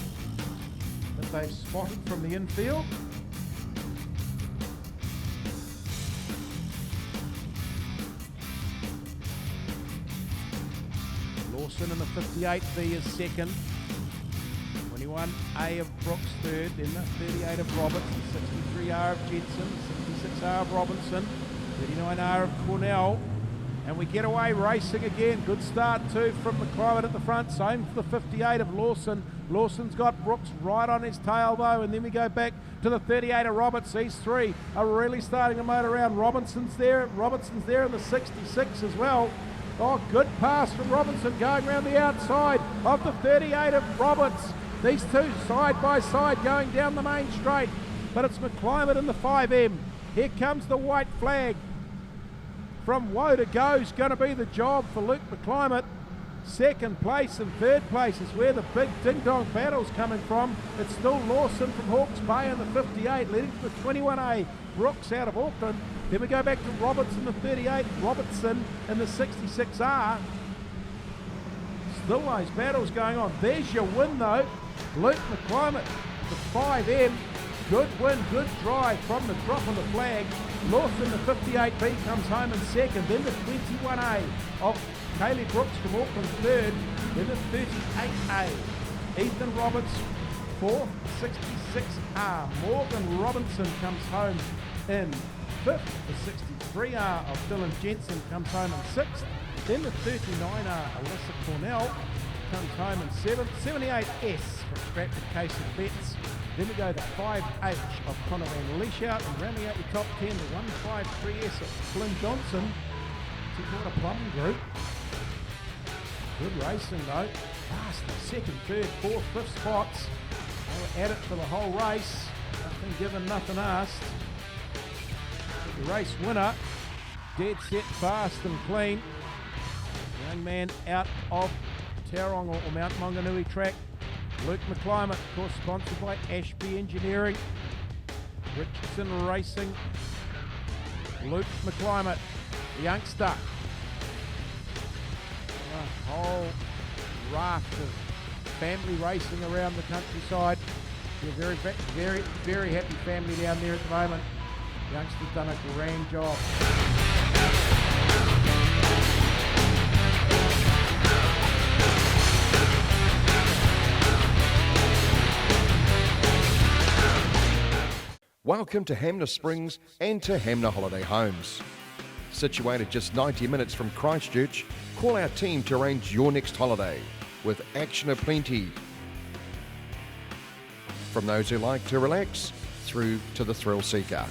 that they've spotted from the infield. Lawson in the 58B is second. 21A of Brooks third. Then the 38 of Roberts. The 63R of Jensen. 66R of Robinson. 39R of Cornell. And we get away racing again. Good start too from McClimate at the front. Same for the 58 of Lawson. Lawson's got Brooks right on his tail though. And then we go back to the 38 of Roberts. These three are really starting to motor around. Robinson's there in the 66 as well. Good pass from Robinson going around the outside of the 38 of Roberts. These two side by side going down the main straight. But it's McClimate in the 5M. Here comes the white flag. From woe to go is going to be the job for Luke McClimate. Second place and third place is where the big ding-dong battle's coming from. It's still Lawson from Hawke's Bay in the 58, leading to the 21A, Brooks out of Auckland. Then we go back to Roberts in the 38, Robertson in the 66R. Still those battles going on. There's your win though. Luke McClimate, the 5M. Good win, good drive from the drop of the flag. Lawson, the 58B, comes home in second. Then the 21A of Kaylee Brooks from Auckland third. Then the 38A. Ethan Roberts fourth, 66R. Morgan Robinson comes home in fifth. The 63R of Dylan Jensen comes home in sixth. Then the 39R, Alyssa Cornell, comes home in seventh. 78S from Stratford Casey Betts. Then we go to 5H of Connor Van Leeshout, and rounding out the top 10, the 153S of Flynn Johnson. It's a Plum group. Good racing though. Fast the second, third, fourth, fifth spots. They were at it for the whole race. Nothing given, nothing asked. The race winner, dead set, fast and clean. Young man out of Tauranga or Mount Maunganui track. Luke McClimate, of course, sponsored by Ashby Engineering. Richardson Racing. Luke McClimate, the youngster. A whole raft of family racing around the countryside. We're very happy family down there at the moment. The youngster's done a grand job. Welcome to Hamner Springs and to Hamner Holiday Homes. Situated just 90 minutes from Christchurch, call our team to arrange your next holiday with action aplenty. From those who like to relax through to the thrill seeker.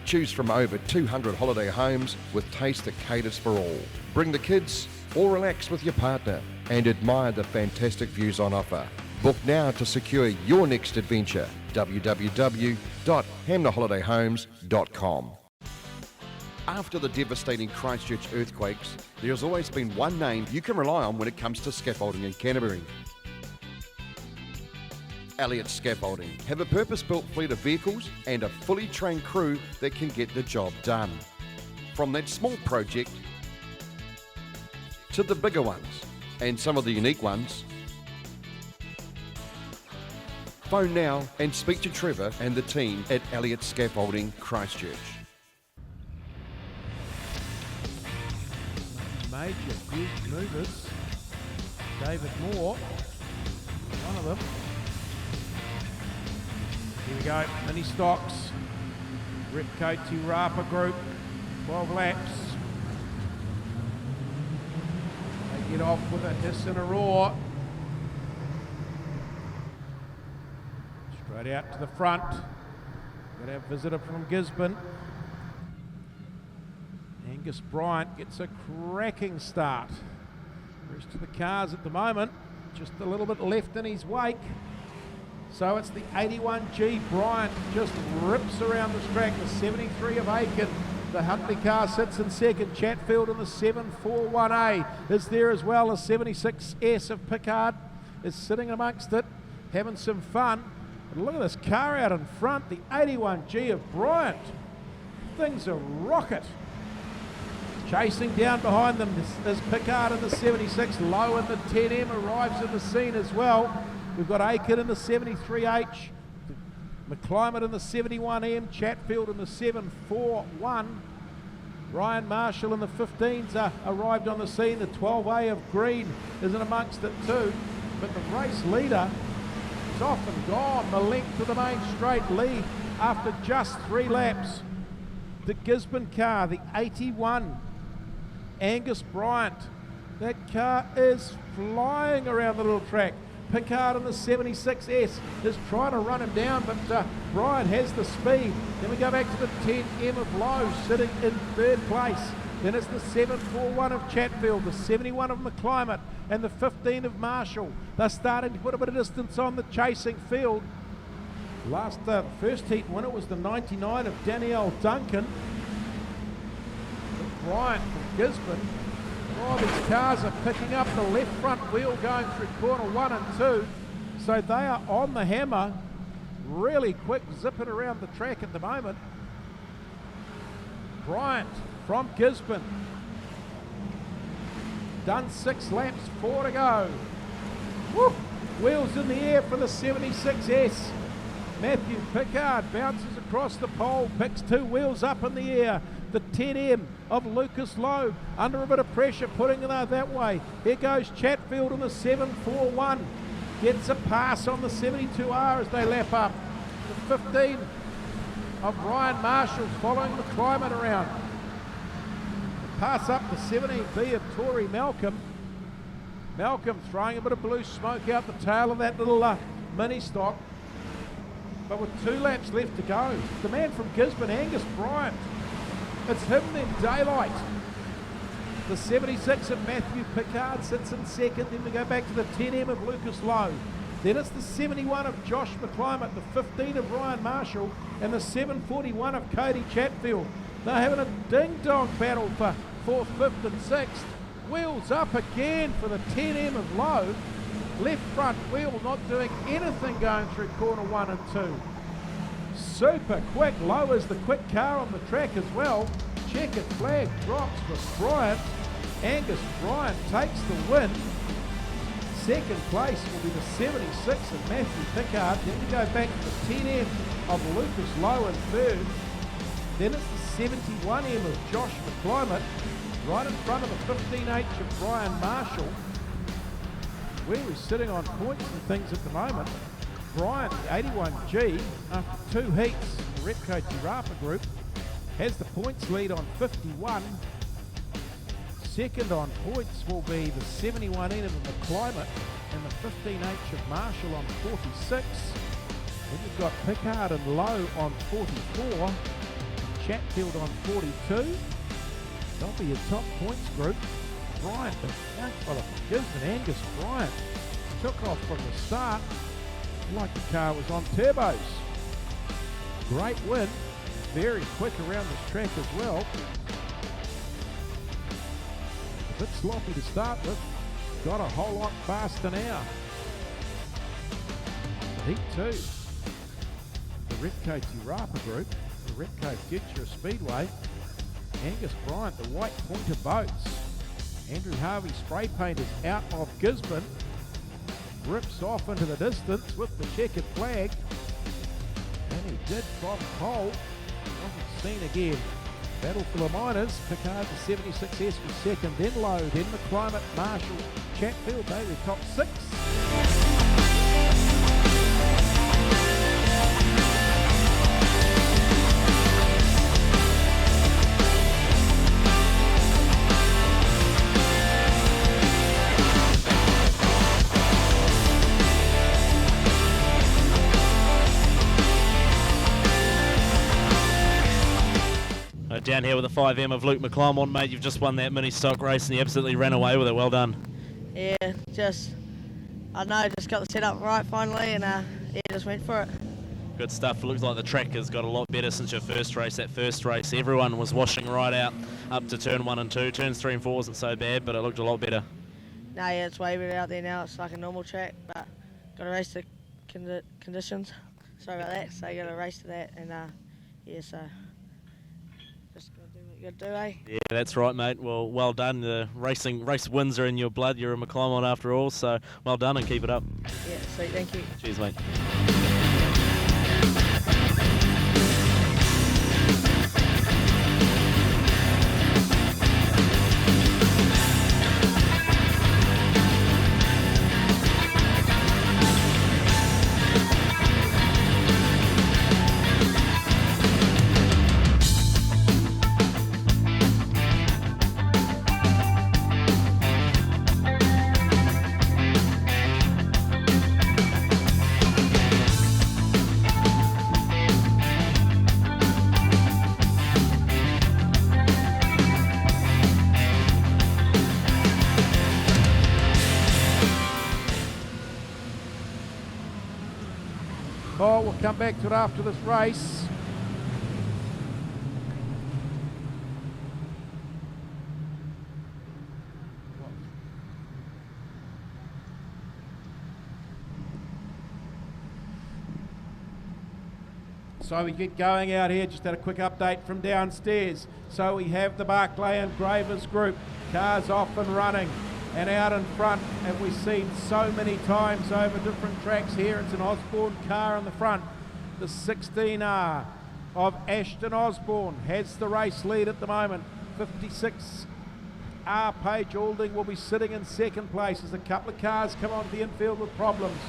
Choose from over 200 holiday homes with taste that caters for all. Bring the kids or relax with your partner and admire the fantastic views on offer. Book now to secure your next adventure. www.hamnerholidayhomes.com. After the devastating Christchurch earthquakes, there has always been one name you can rely on when it comes to scaffolding in Canterbury. Elliott Scaffolding have a purpose-built fleet of vehicles and a fully trained crew that can get the job done. From that small project to the bigger ones and some of the unique ones. Phone now and speak to Trevor and the team at Elliott Scaffolding Christchurch. Major huge movers. David Moore, one of them. Here we go, Ministocks, Ripco Rapa Group, 12 laps. They get off with a hiss and a roar. Straight out to the front. Got our visitor from Gisborne. Angus Bryant gets a cracking start. Rest of the cars at the moment, just a little bit left in his wake. So it's the 81G Bryant just rips around the track. The 73 of Aiken. The Huntly car sits in second. Chatfield in the 741A is there as well. The 76S of Pickard is sitting amongst it, having some fun. And look at this car out in front, the 81G of Bryant. Things are rocket. Chasing down behind them is Pickard in the 76. Low in the 10M arrives at the scene as well. We've got Aiken in the 73H, McClimate in the 71M, Chatfield in the 741. Ryan Marshall in the 15s arrived on the scene. The 12A of Green is in amongst it too. But the race leader is off and gone. The length of the main straight lead after just 3 laps. The Gisborne car, the 81, Angus Bryant. That car is flying around the little track. Pickard in the 76S is trying to run him down, but Bryant has the speed. Then we go back to the 10M of Lowe sitting in third place. Then it's the 741 of Chatfield, the 71 of McClimate, and the 15 of Marshall. They're starting to put a bit of distance on the chasing field. First heat winner was the 99 of Danielle Duncan. But Bryant from Gisborne Oh, these cars are picking up the left front wheel going through corner 1 and 2. So they are on the hammer. Really quick, zipping around the track at the moment. Bryant from Gisborne. Done 6 laps, 4 to go. Woo! Wheels in the air for the 76S. Matthew Pickard bounces across the pole, picks 2 wheels up in the air. The 10M of Lucas Lowe under a bit of pressure, putting it that way. Here goes Chatfield in the 741. Gets a pass on the 72R as they lap up. The 15 of Ryan Marshall following the climate around. Pass up the 17B of Tory Malcolm. Malcolm throwing a bit of blue smoke out the tail of that little mini stock. But with 2 laps left to go, the man from Gisborne, Angus Bryant, it's him then, Daylight. The 76 of Matthew Pickard sits in second. Then we go back to the 10M of Lucas Lowe. Then it's the 71 of Josh McClymont, the 15 of Ryan Marshall, and the 741 of Cody Chatfield. They're having a ding-dong battle for 4th, 5th and 6th. Wheels up again for the 10M of Lowe. Left front wheel not doing anything going through corner 1 and 2. Super quick. Lowe is the quick car on the track as well. Checkered flag drops for Bryant. Angus Bryant takes the win. Second place will be the 76 of Matthew Pickard. Then we go back to the 10M of Lucas Lowe in third. Then it's the 71M of Josh McClymont, right in front of the 15H of Brian Marshall. Where we're sitting on points and things at the moment. Brian, the 81G, after 2 heats, the Ripco Giraffa group, has the points lead on 51. Second on points will be the 71N of McClymont and the 15H of Marshall on 46. Then you've got Pickard and Lowe on 44. Chatfield on 42. They'll be your top points group. Bryant, the young fella from Gisborne, Angus Bryant, took off from the start like the car was on turbos. Great win. Very quick around this track as well. A bit sloppy to start with. Got a whole lot faster now. Heat 2. The Ripco Giraffa group. The Ripco Future of Speedway. Angus Bryant, the white pointer boats. Andrew Harvey spray paint is out of Gisborne. Rips off into the distance with the checkered flag. And he did from pole. Wasn't seen again. Battle for the minors. Pickard, the 76S was second, then Lowe, then McClymont, Marshall, Chatfield, they were top 6. Down here with the 5M of Luke McClymont, mate. You've just won that mini stock race and you absolutely ran away with it. Well done. Yeah, just got the setup right finally, and just went for it. Good stuff. It looks like the track has got a lot better since your first race. That first race, everyone was washing right out up to turn 1 and 2. Turns 3 and 4 wasn't so bad, but it looked a lot better. No, yeah, it's way better out there now. It's like a normal track, but got to race the conditions. Sorry about that. So you got to race to that, and yeah, so. Just gotta do what you gotta do, eh? Yeah, that's right, mate. Well done. The race wins are in your blood. You're a McClymont after all, so well done and keep it up. Yeah, sweet, thank you. Cheers, mate. Oh, we'll come back to it after this race. So we get going out here. Just had a quick update from downstairs. So we have the Barclay engravers group. Cars off and running. And out in front, and we've seen so many times over different tracks here, it's an Osborne car in the front. The 16R of Ashton Osborne has the race lead at the moment. 56R Paige Alding will be sitting in second place as a couple of cars come onto the infield with problems.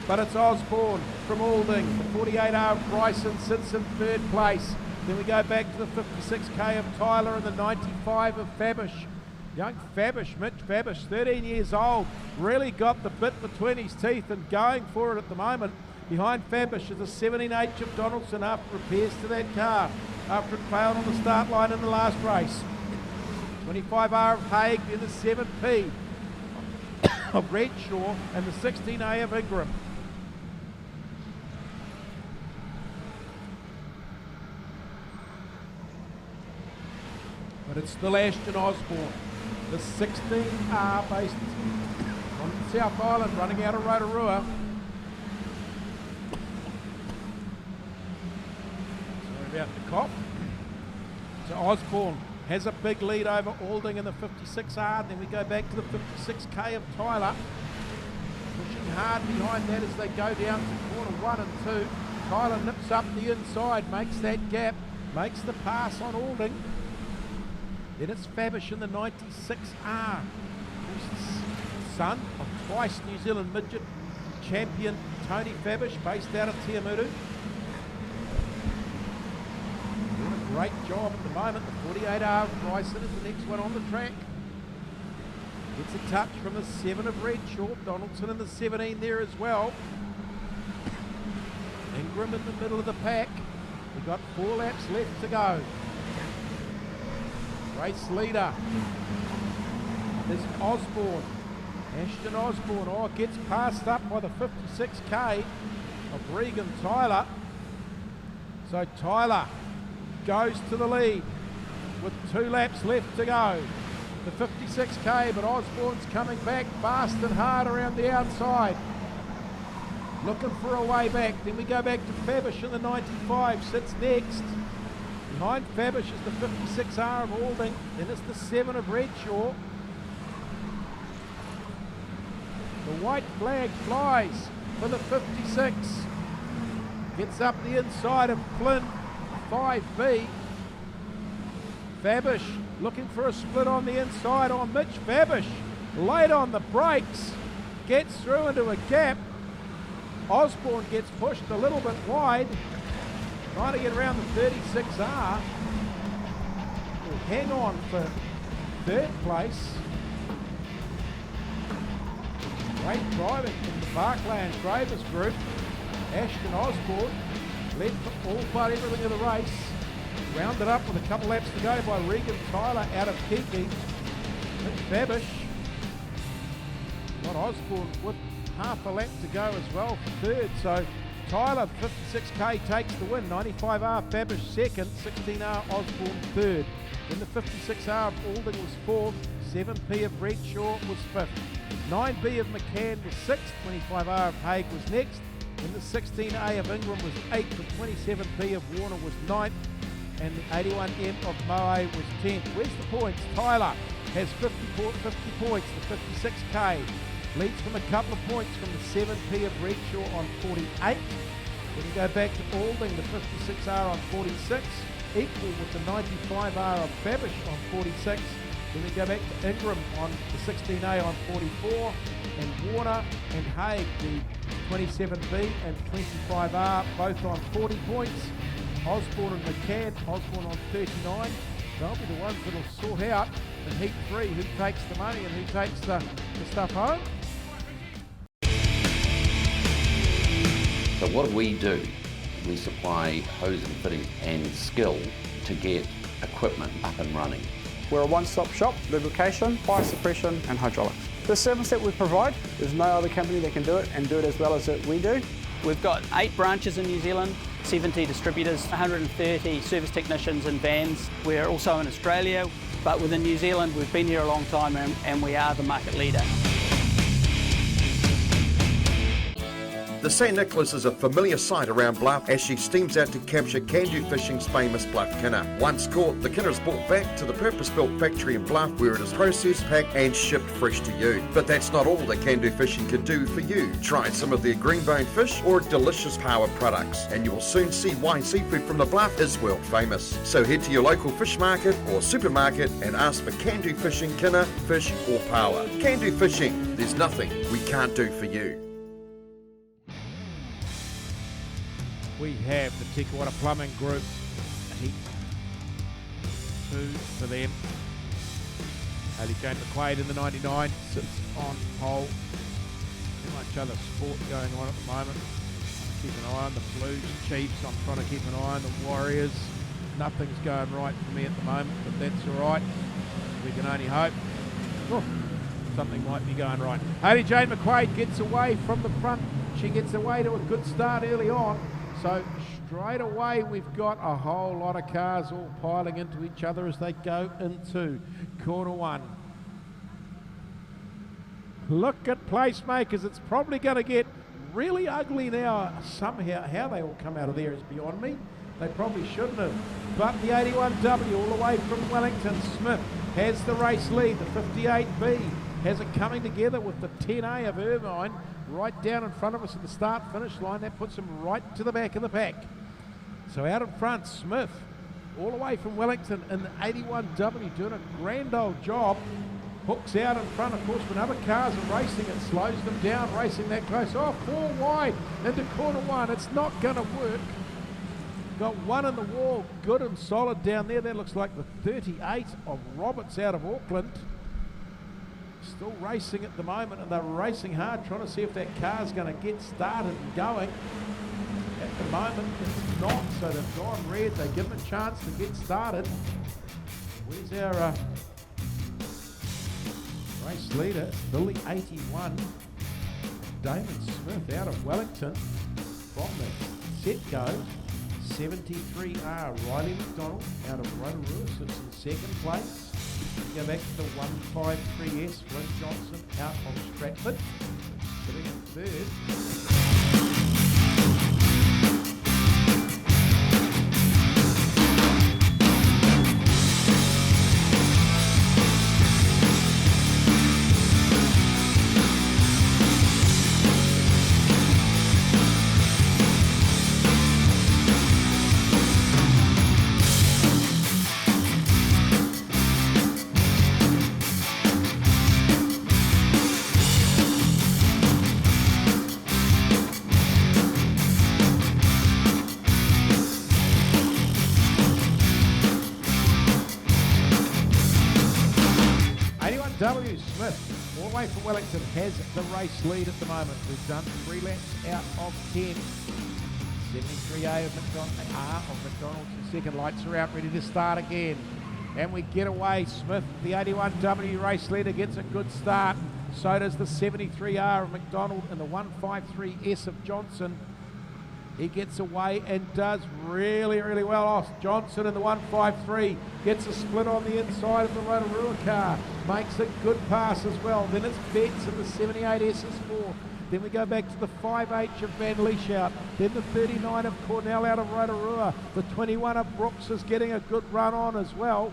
But it's Osborne from Alding. The 48R of Bryson sits in third place. Then we go back to the 56K of Tyler and the 95 of Fabish. Young Fabish, Mitch Fabish, 13 years old, really got the bit between his teeth and going for it at the moment. Behind Fabish is the 17H of Donaldson after repairs to that car, after it failed on the start line in the last race. 25R of Haig, then the 7P of Redshaw and the 16A of Ingram. But it's still Ashton Osborne. The 16R based on South Island, running out of Rotorua. Sorry about the cop. So Osborne has a big lead over Alding in the 56R. Then we go back to the 56K of Tyler. Pushing hard behind that as they go down to corner 1 and 2. Tyler nips up the inside, makes that gap, makes the pass on Alding. Then it's Fabish in the 96R. Son of twice New Zealand midget champion Tony Fabish, based out of Tiamutu. Doing a great job at the moment. The 48R of Bryson is the next one on the track. Gets a touch from the 7 of Redshaw. Donaldson in the 17 there as well. Ingram in the middle of the pack. We've got 4 laps left to go. Race leader is Osborne. Ashton Osborne. Oh, gets passed up by the 56K of Regan Tyler. So Tyler goes to the lead with 2 laps left to go. The 56K, but Osborne's coming back fast and hard around the outside. Looking for a way back. Then we go back to Fabish in the 95, sits next. Behind Fabish is the 56R of Alding, then it's the 7 of Redshaw. The white flag flies for the 56. Gets up the inside of Flynn, 5B. Fabish looking for a split on the inside on Mitch Fabish. Late on the brakes, gets through into a gap. Osborne gets pushed a little bit wide. Trying to get around the 36R. Will hang on for third place. Great driving from the Barclay and Gravers group. Ashton Osborne led for all but everything of the race. Rounded up with a couple laps to go by Regan Tyler out of Kiki. Mitch Fabish. Got Osborne with half a lap to go as well for third. So Tyler, 56K, takes the win. 95R Fabish second, 16R Osborne third. Then the 56R of Alding was fourth, 7P of Redshaw was fifth. 9B of McCann was sixth, 25R of Haig was next. Then the 16A of Ingram was eighth, the 27B of Warner was ninth, and the 81M of Moe was 10th. Where's the points? Tyler has 50 points, the 56K. Leads from a couple of points from the 7P of Redshaw on 48. Then we go back to Alding, the 56R on 46. Equal with the 95R of Fabish on 46. Then we go back to Ingram on the 16A on 44. And Warner and Haig, the 27B and 25R, both on 40 points. Osborne and McCann, Osborne on 39. They'll be the ones that'll sort out in Heat 3 who takes the money and who takes the stuff home. So what do? We supply hose and fitting and skill to get equipment up and running. We're a one-stop shop, lubrication, fire suppression and hydraulics. The service that we provide, there's no other company that can do it and do it as well as we do. We've got 8 branches in New Zealand, 70 distributors, 130 service technicians and vans. We're also in Australia, but within New Zealand we've been here a long time and we are the market leader. The St. Nicholas is a familiar sight around Bluff as she steams out to capture Can-Do Fishing's famous Bluff kinner. Once caught, the kinner is brought back to the purpose-built factory in Bluff where it is processed, packed and shipped fresh to you. But that's not all that Can-Do Fishing can do for you. Try some of their green-bone fish or delicious power products and you will soon see why seafood from the Bluff is world famous. So head to your local fish market or supermarket and ask for Can-Do Fishing kinner, fish or power. Can-Do Fishing, there's nothing we can't do for you. We have the Tikawata Plumbing Group. Heat 2 for them. Haley Jane McQuaid in the 99 sits on pole. Too much other sport going on at the moment. Keep an eye on the Blues, Chiefs. I'm trying to keep an eye on the Warriors. Nothing's going right for me at the moment, but that's all right. We can only hope. Oh, something might be going right. Haley Jane McQuaid gets away from the front. She gets away to a good start early on. So straight away we've got a whole lot of cars all piling into each other as they go into corner one. Look at placemakers. It's probably going to get really ugly now somehow. How they all come out of there is beyond me. They probably shouldn't have. But the 81W all the way from Wellington. Smith has the race lead. The 58B has it coming together with the 10A of Irvine right down in front of us at the start-finish line. That puts them right to the back of the pack. So out in front, Smith, all the way from Wellington in the 81W, doing a grand old job. Hooks out in front. Of course, when other cars are racing, it slows them down, racing that close. Oh, 4 wide into corner one. It's not going to work. Got one in the wall, good and solid down there. That looks like the 38 of Roberts out of Auckland. Still racing at the moment, and they're racing hard, trying to see if that car's going to get started and going. At the moment, it's not, so they've gone red. They give them a chance to get started. Where's our race leader? Billy 81. Damon Smith out of Wellington. From the set-go, 73R. Riley McDonald out of Rotorua sits in second place. Go back to the 153S. Flynn Johnson out of Stratford. Sitting in third. 81W Smith, all the way from Wellington, has the race lead at the moment. We've done 3 laps out of 10. 73A of McDonald's in second. Lights are out, ready to start again. And we get away. Smith, the 81W race leader, gets a good start. So does the 73R of McDonald and the 153S of Johnson. He gets away and does really, really well off. Johnson in the 153 gets a split on the inside of the Rotorua car. Makes a good pass as well. Then it's Betts in the 78S is 4. Then we go back to the 5H of Van Lieshout. Then the 39 of Cornell out of Rotorua. The 21 of Brooks is getting a good run on as well.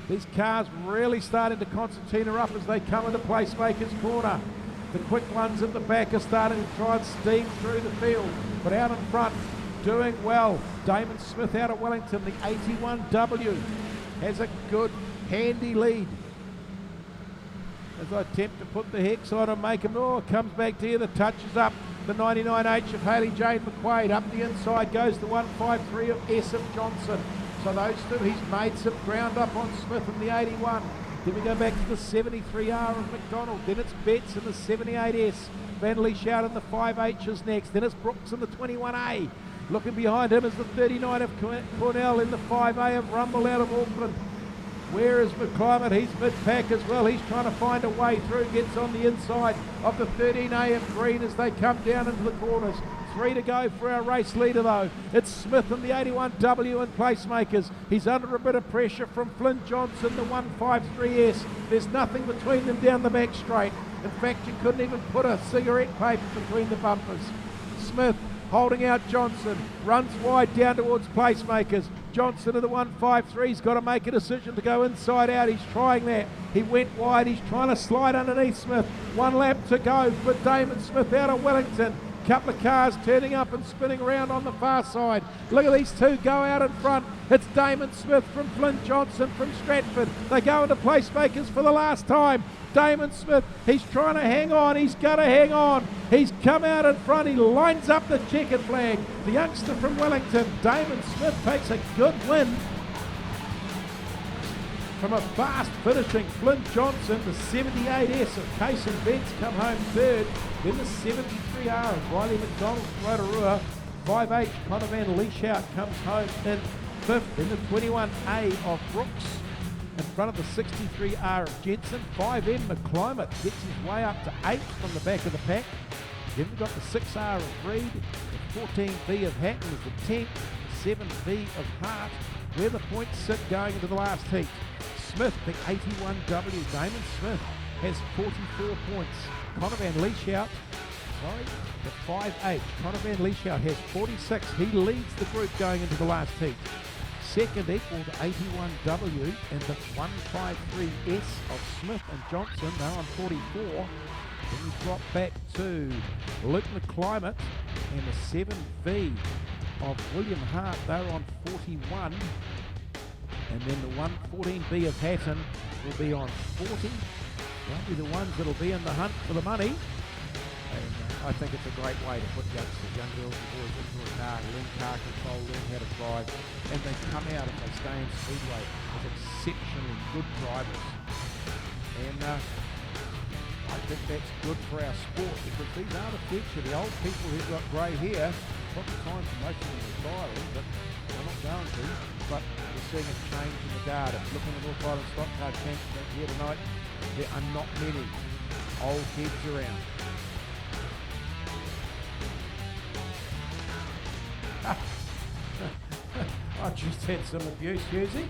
These cars really starting to concertina up as they come into Placemaker's corner. The quick ones at the back are starting to try and steam through the field. But out in front, doing well. Damon Smith out of Wellington, the 81W, has a good, handy lead. As I attempt to put the hex on and make him, comes back to here, the touches up. The 99H of Haley Jane McQuaid. Up the inside goes the 153 of S of Johnson. So those two, he's made some ground up on Smith in the 81. Then we go back to the 73R of McDonald. Then it's Betts in the 78S. Van Lieshout in the 5H is next. Then it's Brooks in the 21A. Looking behind him is the 39 of Cornell in the 5A of Rumble out of Auckland. Where is McClimate? He's mid-pack as well. He's trying to find a way through. Gets on the inside of the 13A of Green as they come down into the corners. 3 to go for our race leader though. It's Smith and the 81W and Placemakers. He's under a bit of pressure from Flynn Johnson, the 153S. There's nothing between them down the back straight. In fact, you couldn't even put a cigarette paper between the bumpers. Smith holding out Johnson, runs wide down towards placemakers. Johnson of the 153's got to make a decision to go inside out. He's trying that. He went wide. He's trying to slide underneath Smith. 1 lap to go for Damon Smith out of Wellington. Couple of cars turning up and spinning around on the far side. Look at these two go out in front. It's Damon Smith from Flynn Johnson from Stratford. They go into placemakers for the last time. Damon Smith, he's trying to hang on. He's got to hang on. He's come out in front. He lines up the checkered flag. The youngster from Wellington, Damon Smith, takes a good win from a fast finishing Flynn Johnson. The 78S of Case and Vents come home third. Then the 73R of Riley McDonald from Rotorua. 5H Connor Van Leeshout comes home in fifth. Then the 21A of Brooks in front of the 63R of Jensen. 5M McClimate gets his way up to 8th from the back of the pack. Then we've got the 6R of Reed. The 14B of Hatton is the 10th. The 7B of Hart. Where the points sit going into the last heat. Smith, the 81W, Damon Smith, has 44 points. Connor Van Leeshout, the 5H, Connor Van Leeshout has 46. He leads the group going into the last heat. Second equal to 81W and the 153S of Smith and Johnson, they're on 44. Then we drop back to Luke McClimate and the 7V of William Hart, they're on 41. And then the 114B of Hatton will be on 40. They'll be the ones that'll be in the hunt for the money. And I think it's a great way to put youngsters, young girls and boys into a car, learn car control, learn how to drive, and they come out and they stay in Speedway as exceptionally good drivers. And I think that's good for our sport because these are the future. The old people who've got grey hair, probably time for most of them retiring, but they're not going to. But we're seeing a change in the guard. Looking at the North Island Stock Car Championship here tonight, there are not many old heads around. I just had some abuse, Husey.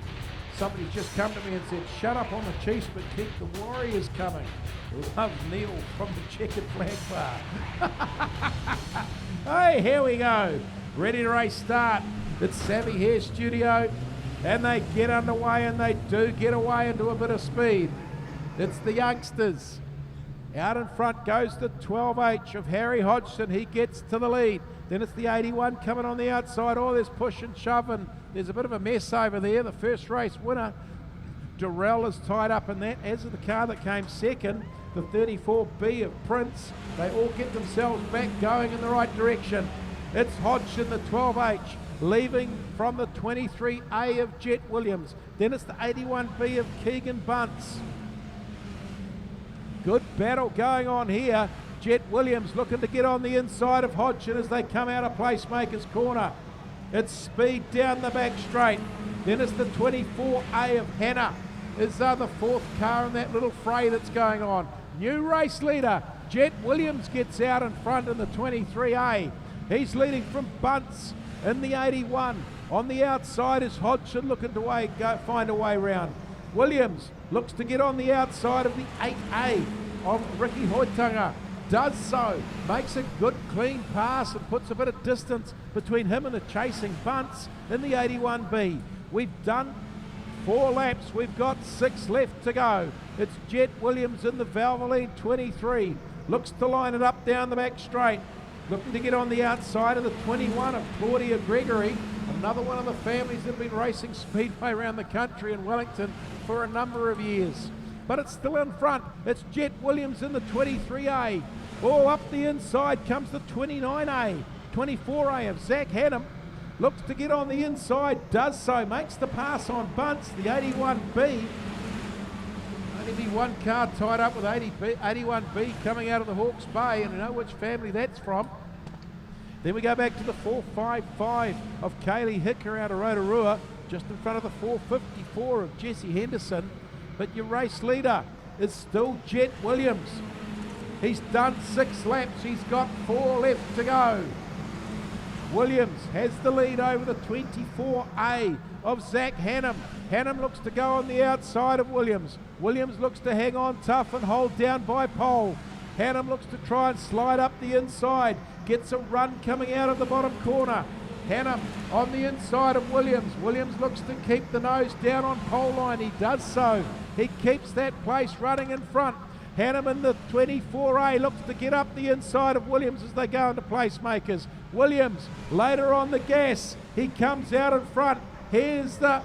Somebody's just come to me and said, shut up on the Chiefs, but keep the Warriors coming. Love Neil from the checkered flag bar. Hey, here we go. Ready to race start. It's Savvy Hair Studio, and they get underway, and they do get away into a bit of speed. It's the youngsters. Out in front goes the 12H of Harry Hodgson. He gets to the lead. Then it's the 81 coming on the outside. Oh, there's push and shove, and there's a bit of a mess over there. The first race winner, Durrell, is tied up in that, as is the car that came second, the 34B of Prince. They all get themselves back going in the right direction. It's Hodgson, the 12H, leaving from the 23A of Jet Williams. Then it's the 81B of Keegan Bunce. Good battle going on here. Jet Williams looking to get on the inside of Hodgson as they come out of Placemaker's corner. It's speed down the back straight. Then it's the 24A of Hannah. Is the fourth car in that little fray that's going on. New race leader, Jet Williams, gets out in front in the 23A. He's leading from Bunce in the 81. On the outside is Hodgson looking to find a way round. Williams looks to get on the outside of the 8A of Ricky Hoitunga. Does so, makes a good clean pass and puts a bit of distance between him and the chasing Bunce in the 81B. We've done 4 laps, we've got 6 left to go. It's Jet Williams in the Valvoline 23. Looks to line it up down the back straight. Looking to get on the outside of the 21 of Claudia Gregory, another one of the families that have been racing Speedway around the country in Wellington for a number of years. But it's still in front. It's Jet Williams in the 23A. Oh, up the inside comes the 29A. 24A of Zach Hannum. Looks to get on the inside, does so, makes the pass on Bunce, the 81B. Only be one car tied up with 81B coming out of the Hawke's Bay, and you know which family that's from. Then we go back to the 455 of Kaylee Hicker out of Rotorua, just in front of the 454 of Jesse Henderson. But your race leader is still Jet Williams. He's done 6 laps. He's got 4 left to go. Williams has the lead over the 24A of Zach Hannum. Hannum looks to go on the outside of Williams. Williams looks to hang on tough and hold down by pole. Hannum looks to try and slide up the inside. Gets a run coming out of the bottom corner. Hannum on the inside of Williams. Williams looks to keep the nose down on pole line. He does so. He keeps that place running in front. Hannum in the 24A looks to get up the inside of Williams as they go into placemakers. Williams later on the gas. He comes out in front. Here's the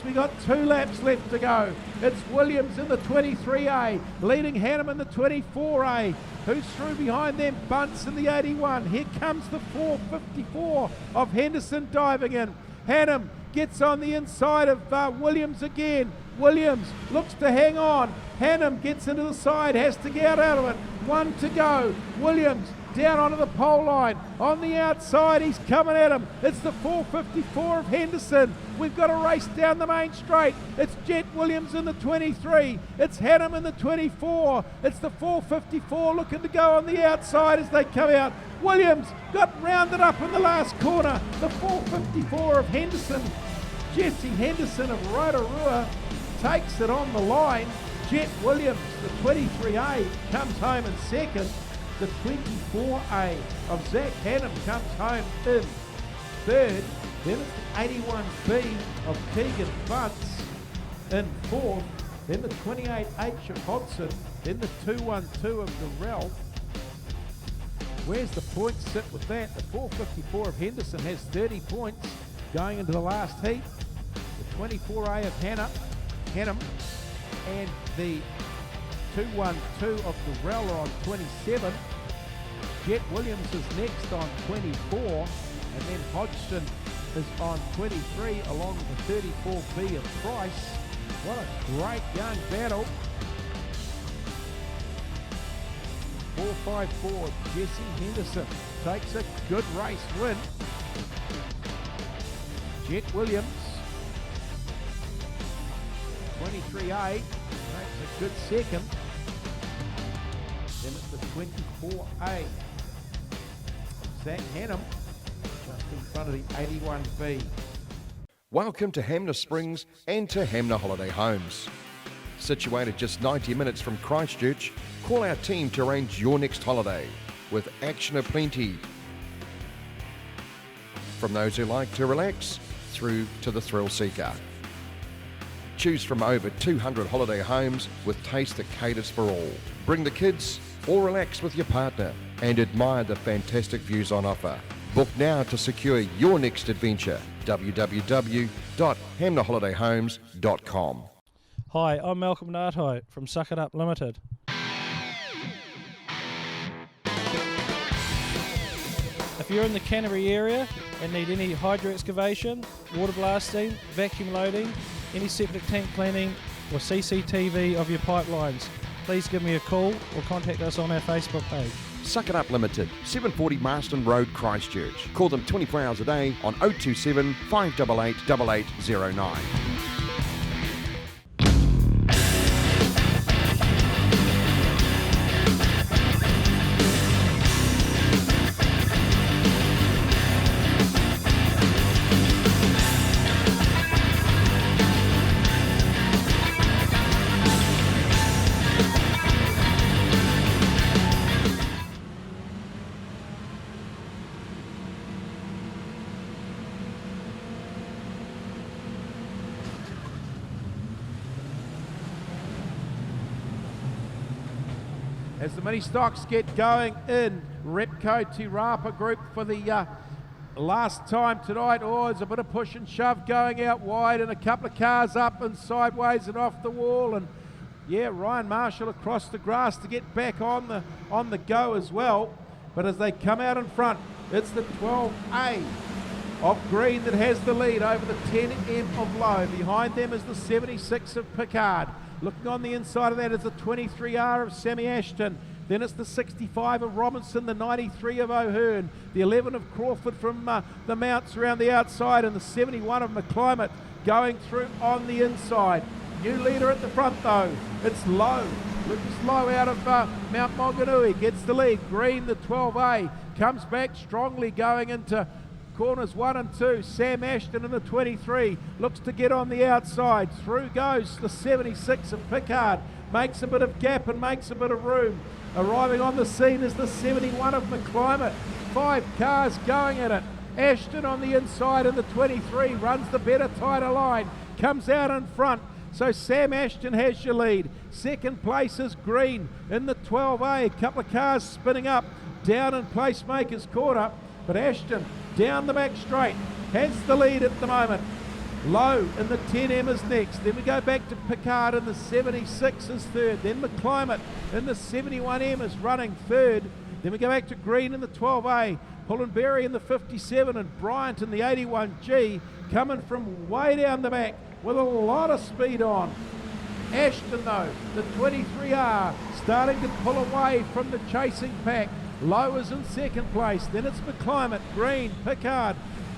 we got 2 laps left to go. It's Williams in the 23A, leading Hannum in the 24A. Who's through behind them? Bunce in the 81. Here comes the 454 of Henderson diving in. Hannum gets on the inside of Williams again. Williams looks to hang on. Hannum gets into the side, has to get out of it. 1 to go. Williams down onto the pole line. On the outside, he's coming at him. It's the 454 of Henderson. We've got a race down the main straight. It's Jet Williams in the 23. It's Hannum in the 24. It's the 454 looking to go on the outside as they come out. Williams got rounded up in the last corner. The 454 of Henderson. Jesse Henderson of Rotorua takes it on the line. Jet Williams, the 23A, comes home in second. The 24A of Zach Hannum comes home in third. Then it's the 81B of Keegan Bunce in fourth. Then the 28H of Hodson. Then the 212 of Durrell. Where's the points sit with that? The 454 of Henderson has 30 points going into the last heat. The 24A of Hannum and the 212 of Durrell are on 27. Jet Williams is next on 24, and then Hodgson is on 23 along with the 34B of Price. What a great young battle. 454 Jesse Henderson takes a good race win. Jet Williams 23A takes a good second. Then it's the 24A. Zach Hannum just in front of the 81B. Welcome to Hamner Springs and to Hamner Holiday Homes. Situated just 90 minutes from Christchurch, call our team to arrange your next holiday with action aplenty. From those who like to relax through to the thrill seeker. Choose from over 200 holiday homes with taste that caters for all. Bring the kids or relax with your partner and admire the fantastic views on offer. Book now to secure your next adventure. www.hamnerholidayhomes.com. Hi, I'm Malcolm Nartai from Suck It Up Limited. If you're in the Canterbury area and need any hydro excavation, water blasting, vacuum loading, any septic tank cleaning or CCTV of your pipelines, please give me a call or contact us on our Facebook page. Suck It Up Limited, 740 Marston Road, Christchurch. Call them 24 hours a day on 027 588 8809. As the Ministocks get going in, Ripco Tirapa group for the last time tonight. Oh, there's a bit of push and shove going out wide and a couple of cars up and sideways and off the wall. And yeah, Ryan Marshall across the grass to get back on the go as well. But as they come out in front, it's the 12A of Green that has the lead over the 10M of Low. Behind them is the 76 of Picard. Looking on the inside of that is the 23R of Sammy Ashton. Then it's the 65 of Robinson, the 93 of O'Hearn, the 11 of Crawford from the Mounts around the outside, and the 71 of McClimate going through on the inside. New leader at the front though, it's Lowe. Lucas Lowe out of Mount Maunganui gets the lead. Green, the 12A, comes back strongly going into corners 1 and 2. Sam Ashton in the 23 looks to get on the outside. Through goes the 76 of Pickard. Makes a bit of gap and makes a bit of room. Arriving on the scene is the 71 of McClimate. 5 cars going at it. Ashton on the inside in the 23 runs the better tighter line, comes out in front. So Sam Ashton has your lead. Second place is Green in the 12A. A couple of cars spinning up down in Placemaker's Corner, but Ashton down the back straight has the lead at the moment. Low in the 10M is next. Then we go back to Picard in the 76 is third. Then McClimate in the 71M is running third. Then we go back to Green in the 12A. Pullenberry in the 57 and Bryant in the 81G coming from way down the back with a lot of speed on. Ashton though, the 23R, starting to pull away from the chasing pack. Low is in second place. Then it's McClimate, Green, Picard,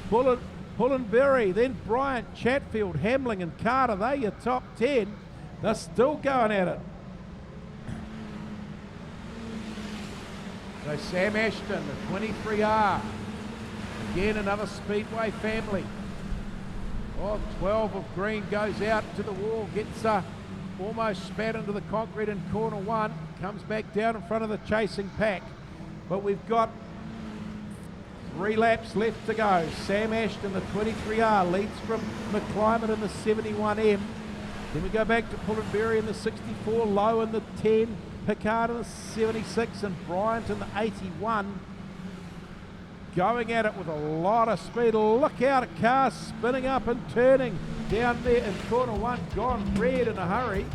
Pullenberry, then Bryant, Chatfield, Hamling and Carter. They're your top 10. They're still going at it. So Sam Ashton, the 23R. Again, another Speedway family. 12 of Green goes out to the wall, gets almost spat into the concrete in corner 1, comes back down in front of the chasing pack. But we've got 3 laps left to go. Sam Ashton, the 23R, leads from McClimate in the 71M. Then we go back to Pullenberry in the 64, Low in the 10, Picard in the 76 and Bryant in the 81. Going at it with a lot of speed. Look out at cars spinning up and turning down there in corner 1, gone red in a hurry.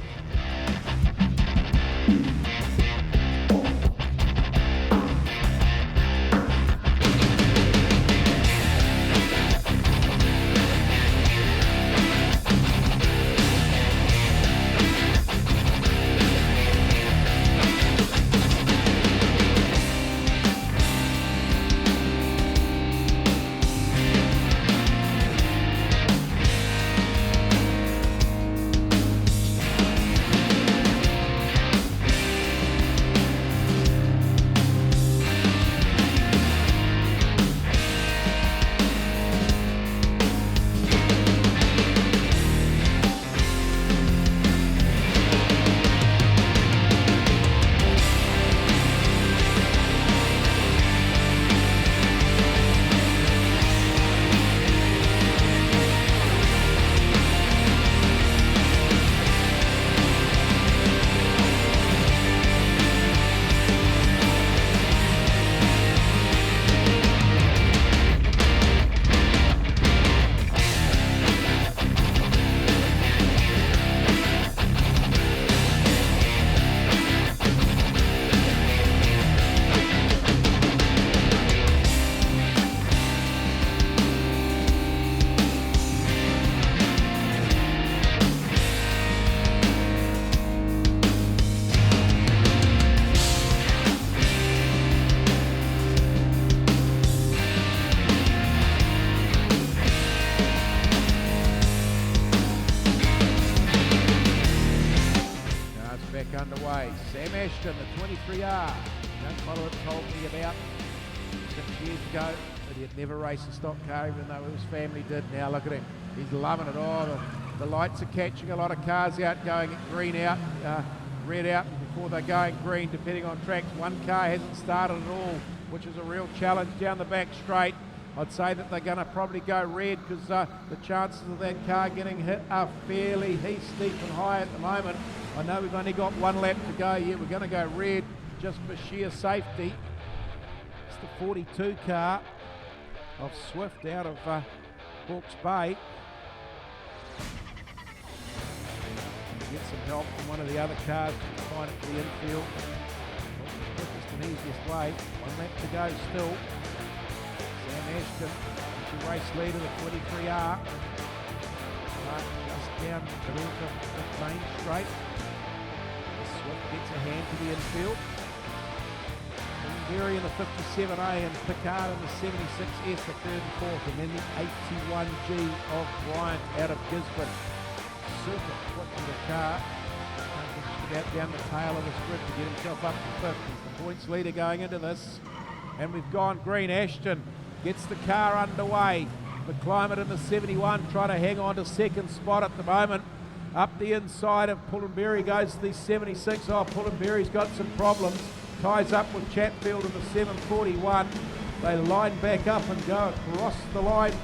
Underway. Sam Ashton, the 23R. Young fellow that told me about 6 years ago that he'd never raced a stock car, even though his family did. Now look at him. He's loving it. Oh, the lights are catching a lot of cars out, going green out, red out before they're going green, depending on tracks. One car hasn't started at all, which is a real challenge down the back straight. I'd say that they're going to probably go red because the chances of that car getting hit are fairly steep and high at the moment. I know we've only got 1 lap to go yet. We're going to go red just for sheer safety. It's the 42 car of Swift out of Hawke's Bay. Get some help from one of the other cars to find it to the infield. The quickest and easiest way. 1 lap to go still. Sam Ashton, she race leader, the 23R. Just down the middle of the main straight. Swift gets a hand to the infield. Berry in the 57A and Picard in the 76S for 3rd and 4th, and then the 81G of Bryant out of Gisborne. Super quick little car. Out down the tail of the grid to get himself up to 5th. He's the points leader going into this. And we've gone green. Ashton gets the car underway. McClimate in the 71 trying to hang on to 2nd spot at the moment. Up the inside of Pullenberry goes to the 76. Oh, Pullenberry's got some problems. ties up with Chatfield in the 741. They line back up and go across the line.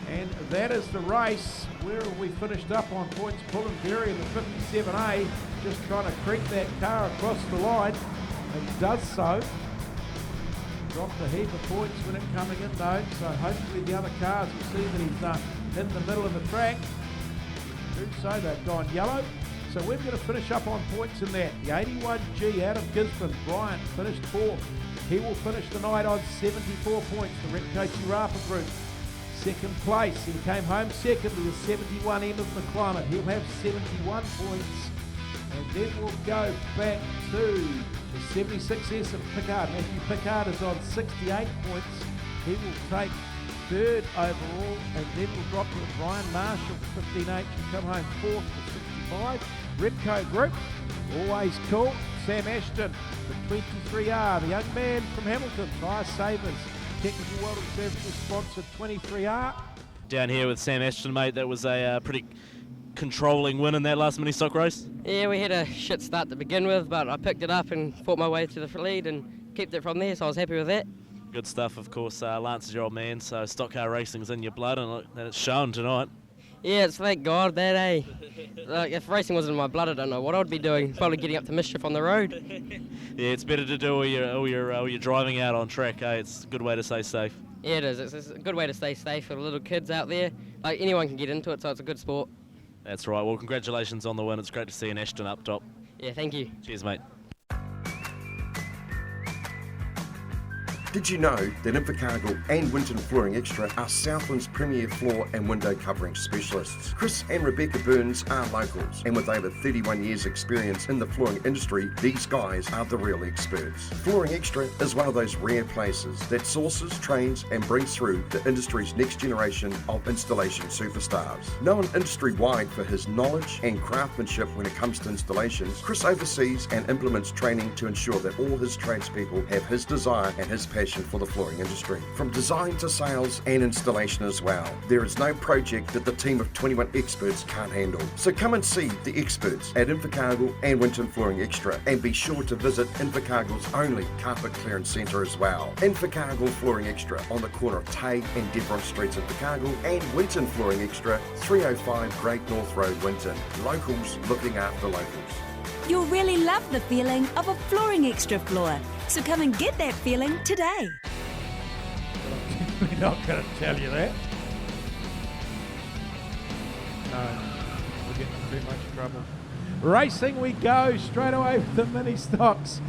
And that is the race. Where have we finished up on points? Pullenberry in the 57A, just trying to creep that car across the line, and does so. Dropped a heap of points when it coming in though, so hopefully the other cars will see that he's in the middle of the track. Do so, they've gone yellow. So we're going to finish up on points in that. The 81G out of Gisborne, Bryant, finished fourth. He will finish the night on 74 points, the Ripco Giraffe group. Second place, he came home second with the 71M of McClymont. He'll have 71 points. And then we'll go back to the 76S of Pickard. Matthew Pickard is on 68 points. He will take third overall, and then we'll drop to Brian Marshall, 15H, and come home fourth with 65. Ripco Group, always cool. Sam Ashton, the 23R, the young man from Hamilton, Fire Savers. Technical Welding Services sponsored 23R. Down here with Sam Ashton, mate, that was a pretty controlling win in that last mini stock race. Yeah, we had a shit start to begin with, but I picked it up and fought my way to the lead and kept it from there, so I was happy with that. Good stuff, of course. Lance is your old man, so stock car racing's in your blood, and it's shown tonight. Yeah, it's thank God that, eh? Like, if racing wasn't in my blood, I don't know what I'd be doing. Probably getting up to mischief on the road. Yeah, it's better to do all your driving out on track, eh? It's a good way to stay safe. Yeah, it is. It's a good way to stay safe for the little kids out there. Like, anyone can get into it, so it's a good sport. That's right. Well, congratulations on the win. It's great to see an Ashton up top. Yeah, thank you. Cheers, mate. Did you know that Invercargill and Winton Flooring Extra are Southland's premier floor and window covering specialists? Chris and Rebecca Burns are locals, and with over 31 years experience in the flooring industry, these guys are the real experts. Flooring Extra is one of those rare places that sources, trains and brings through the industry's next generation of installation superstars. Known industry-wide for his knowledge and craftsmanship when it comes to installations, Chris oversees and implements training to ensure that all his tradespeople have his desire and his passion for the flooring industry. From design to sales and installation as well. There is no project that the team of 21 experts can't handle. So come and see the experts at Invercargill and Winton Flooring Extra, and be sure to visit Invercargill's only carpet clearance centre as well. Invercargill Flooring Extra on the corner of Tay and Devon Streets in Invercargill, and Winton Flooring Extra, 305 Great North Road, Winton. Locals looking after locals. You'll really love the feeling of a Flooring Extra floor. So come and get that feeling today. We're not going to tell you that. No, we're getting in too much trouble. Racing we go straight away with the Ministocks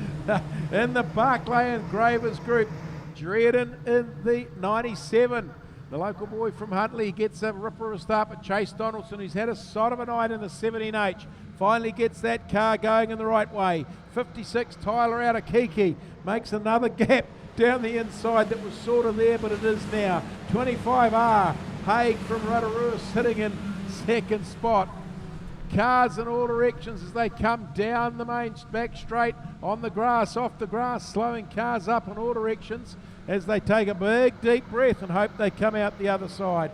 in the Barclay engravers group. Dredden in the 97. The local boy from Huntly gets a ripper of a start, but Chase Donaldson, who's had a sod of a night in the 17H, finally gets that car going in the right way. 56, Tyler out of Kiki, makes another gap down the inside that was sort of there, but it is now. 25R, Haig from Rotorua sitting in second spot. Cars in all directions as they come down the main back straight on the grass, off the grass, slowing cars up in all directions as they take a big deep breath and hope they come out the other side.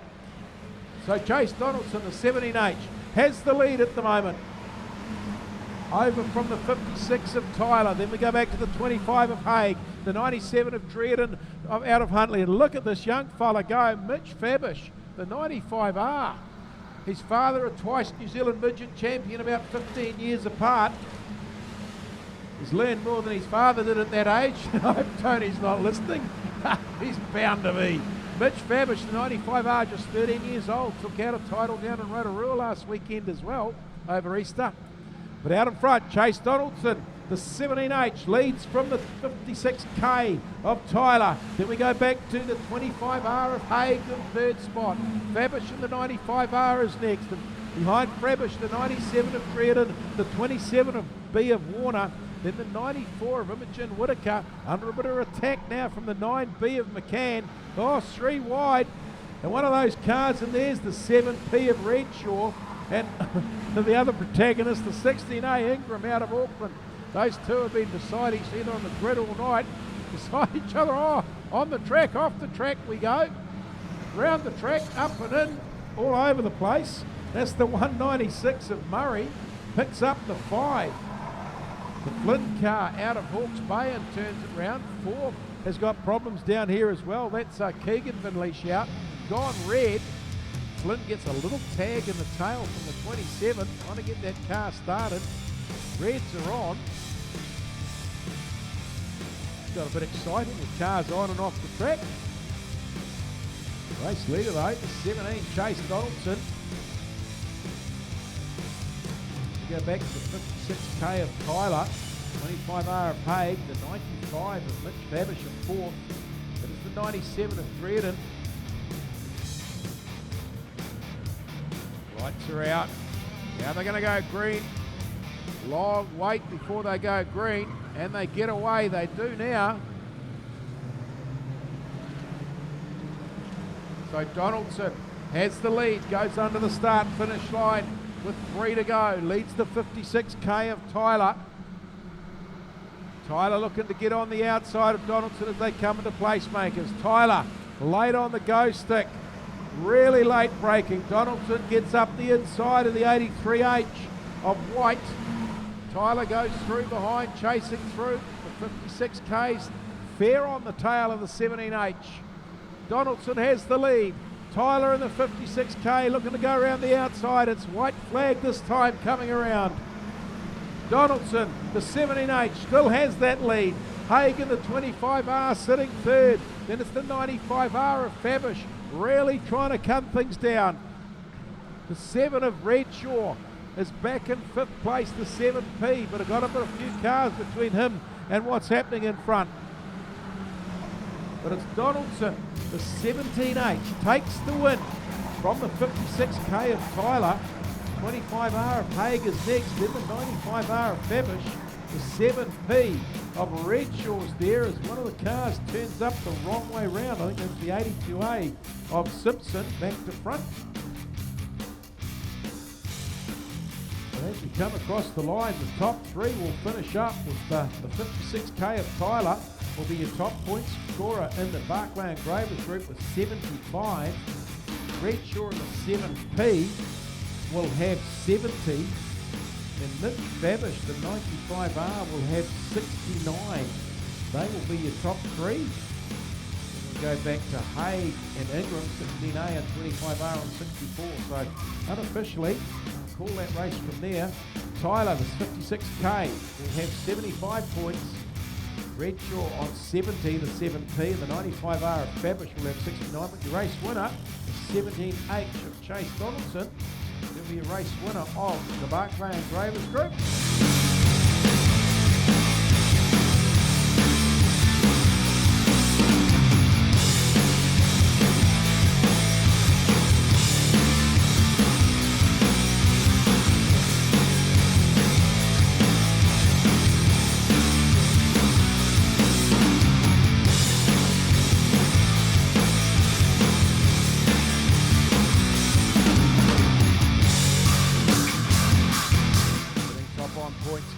So Chase Donaldson, the 17H, has the lead at the moment. Over from the 56 of Tyler, then we go back to the 25 of Haig, the 97 of Dredden out of Huntly, and look at this young fella go, Mitch Fabish, the 95R. His father, a twice New Zealand midget champion, about 15 years apart. He's learned more than his father did at that age. I hope Tony's not listening. He's bound to be. Mitch Fabish, the 95R, just 13 years old, took out a title down in Rotorua last weekend as well, over Easter. But out in front, Chase Donaldson, the 17H, leads from the 56K of Tyler. Then we go back to the 25R of Haig in third spot. Fabish and the 95R is next. And behind Fabish, the 97 of Dredden, the 27 of B of Warner, then the 94 of Imogen Whitaker, under a bit of attack now from the 9B of McCann. Oh, 3 wide. And one of those cars, and there's the 7P of Redshaw. And the other protagonist, the 16A Ingram out of Auckland. Those two have been beside each other on the grid all night, beside each other. Oh, on the track, off the track we go. Round the track, up and in, all over the place. That's the 196 of Murray, picks up the 5. The Flynn car out of Hawke's Bay and turns it round. 4 has got problems down here as well. That's Keegan Van Leesh out. Gone red. Flynn gets a little tag in the tail from the 27, trying to get that car started. Reds are on. Got a bit exciting with cars on and off the track. Race leader though, the 17, Chase Donaldson. We go back to the 56k of Tyler, 25R of Haig, the 95 of Mitch Fabish in 4th. It is the 97 of Breeden. Lights are out. Now they're going to go green. Long wait before they go green, and they get away. They do now. So Donaldson has the lead, goes under the start-finish line with 3 to go. Leads the 56k of Tyler. Tyler looking to get on the outside of Donaldson as they come into placemakers. Tyler late on the go stick. Really late braking. Donaldson gets up the inside of the 83H of White. Tyler goes through behind, chasing through the 56Ks. Fair on the tail of the 17H. Donaldson has the lead. Tyler in the 56k looking to go around the outside. It's White flag this time coming around. Donaldson, the 17H, still has that lead. Haig in the 25R sitting 3rd. Then it's the 95R of Fabish, really trying to cut things down. The 7 of Redshaw is back in 5th place, the 7P, but I've got a few cars between him and what's happening in front. But it's Donaldson, the 17H, takes the win from the 56k of Tyler. 25R of Haig is next, then the 95R of Fabish. The 7P of Redshaw's there as one of the cars turns up the wrong way round. I think that's the 82A of Simpson back to front. And as we come across the line, the top 3 will finish up with the 56k of Tyler will be your top points scorer in the Barclay engravers group with 75. Redshaw in the 7P will have 70. And Mitch Fabish, the 95R, will have 69. They will be your top 3. Then we'll go back to Haig and Ingram, 16A and 25R on 64. So unofficially, call that race from there. Tyler, the 56k, will have 75 points. Redshaw on 70, the 7P, and the 95R of Fabish will have 69. But your race winner, the 17H of Chase Donaldson, will be a race winner of the Barclay engravers group.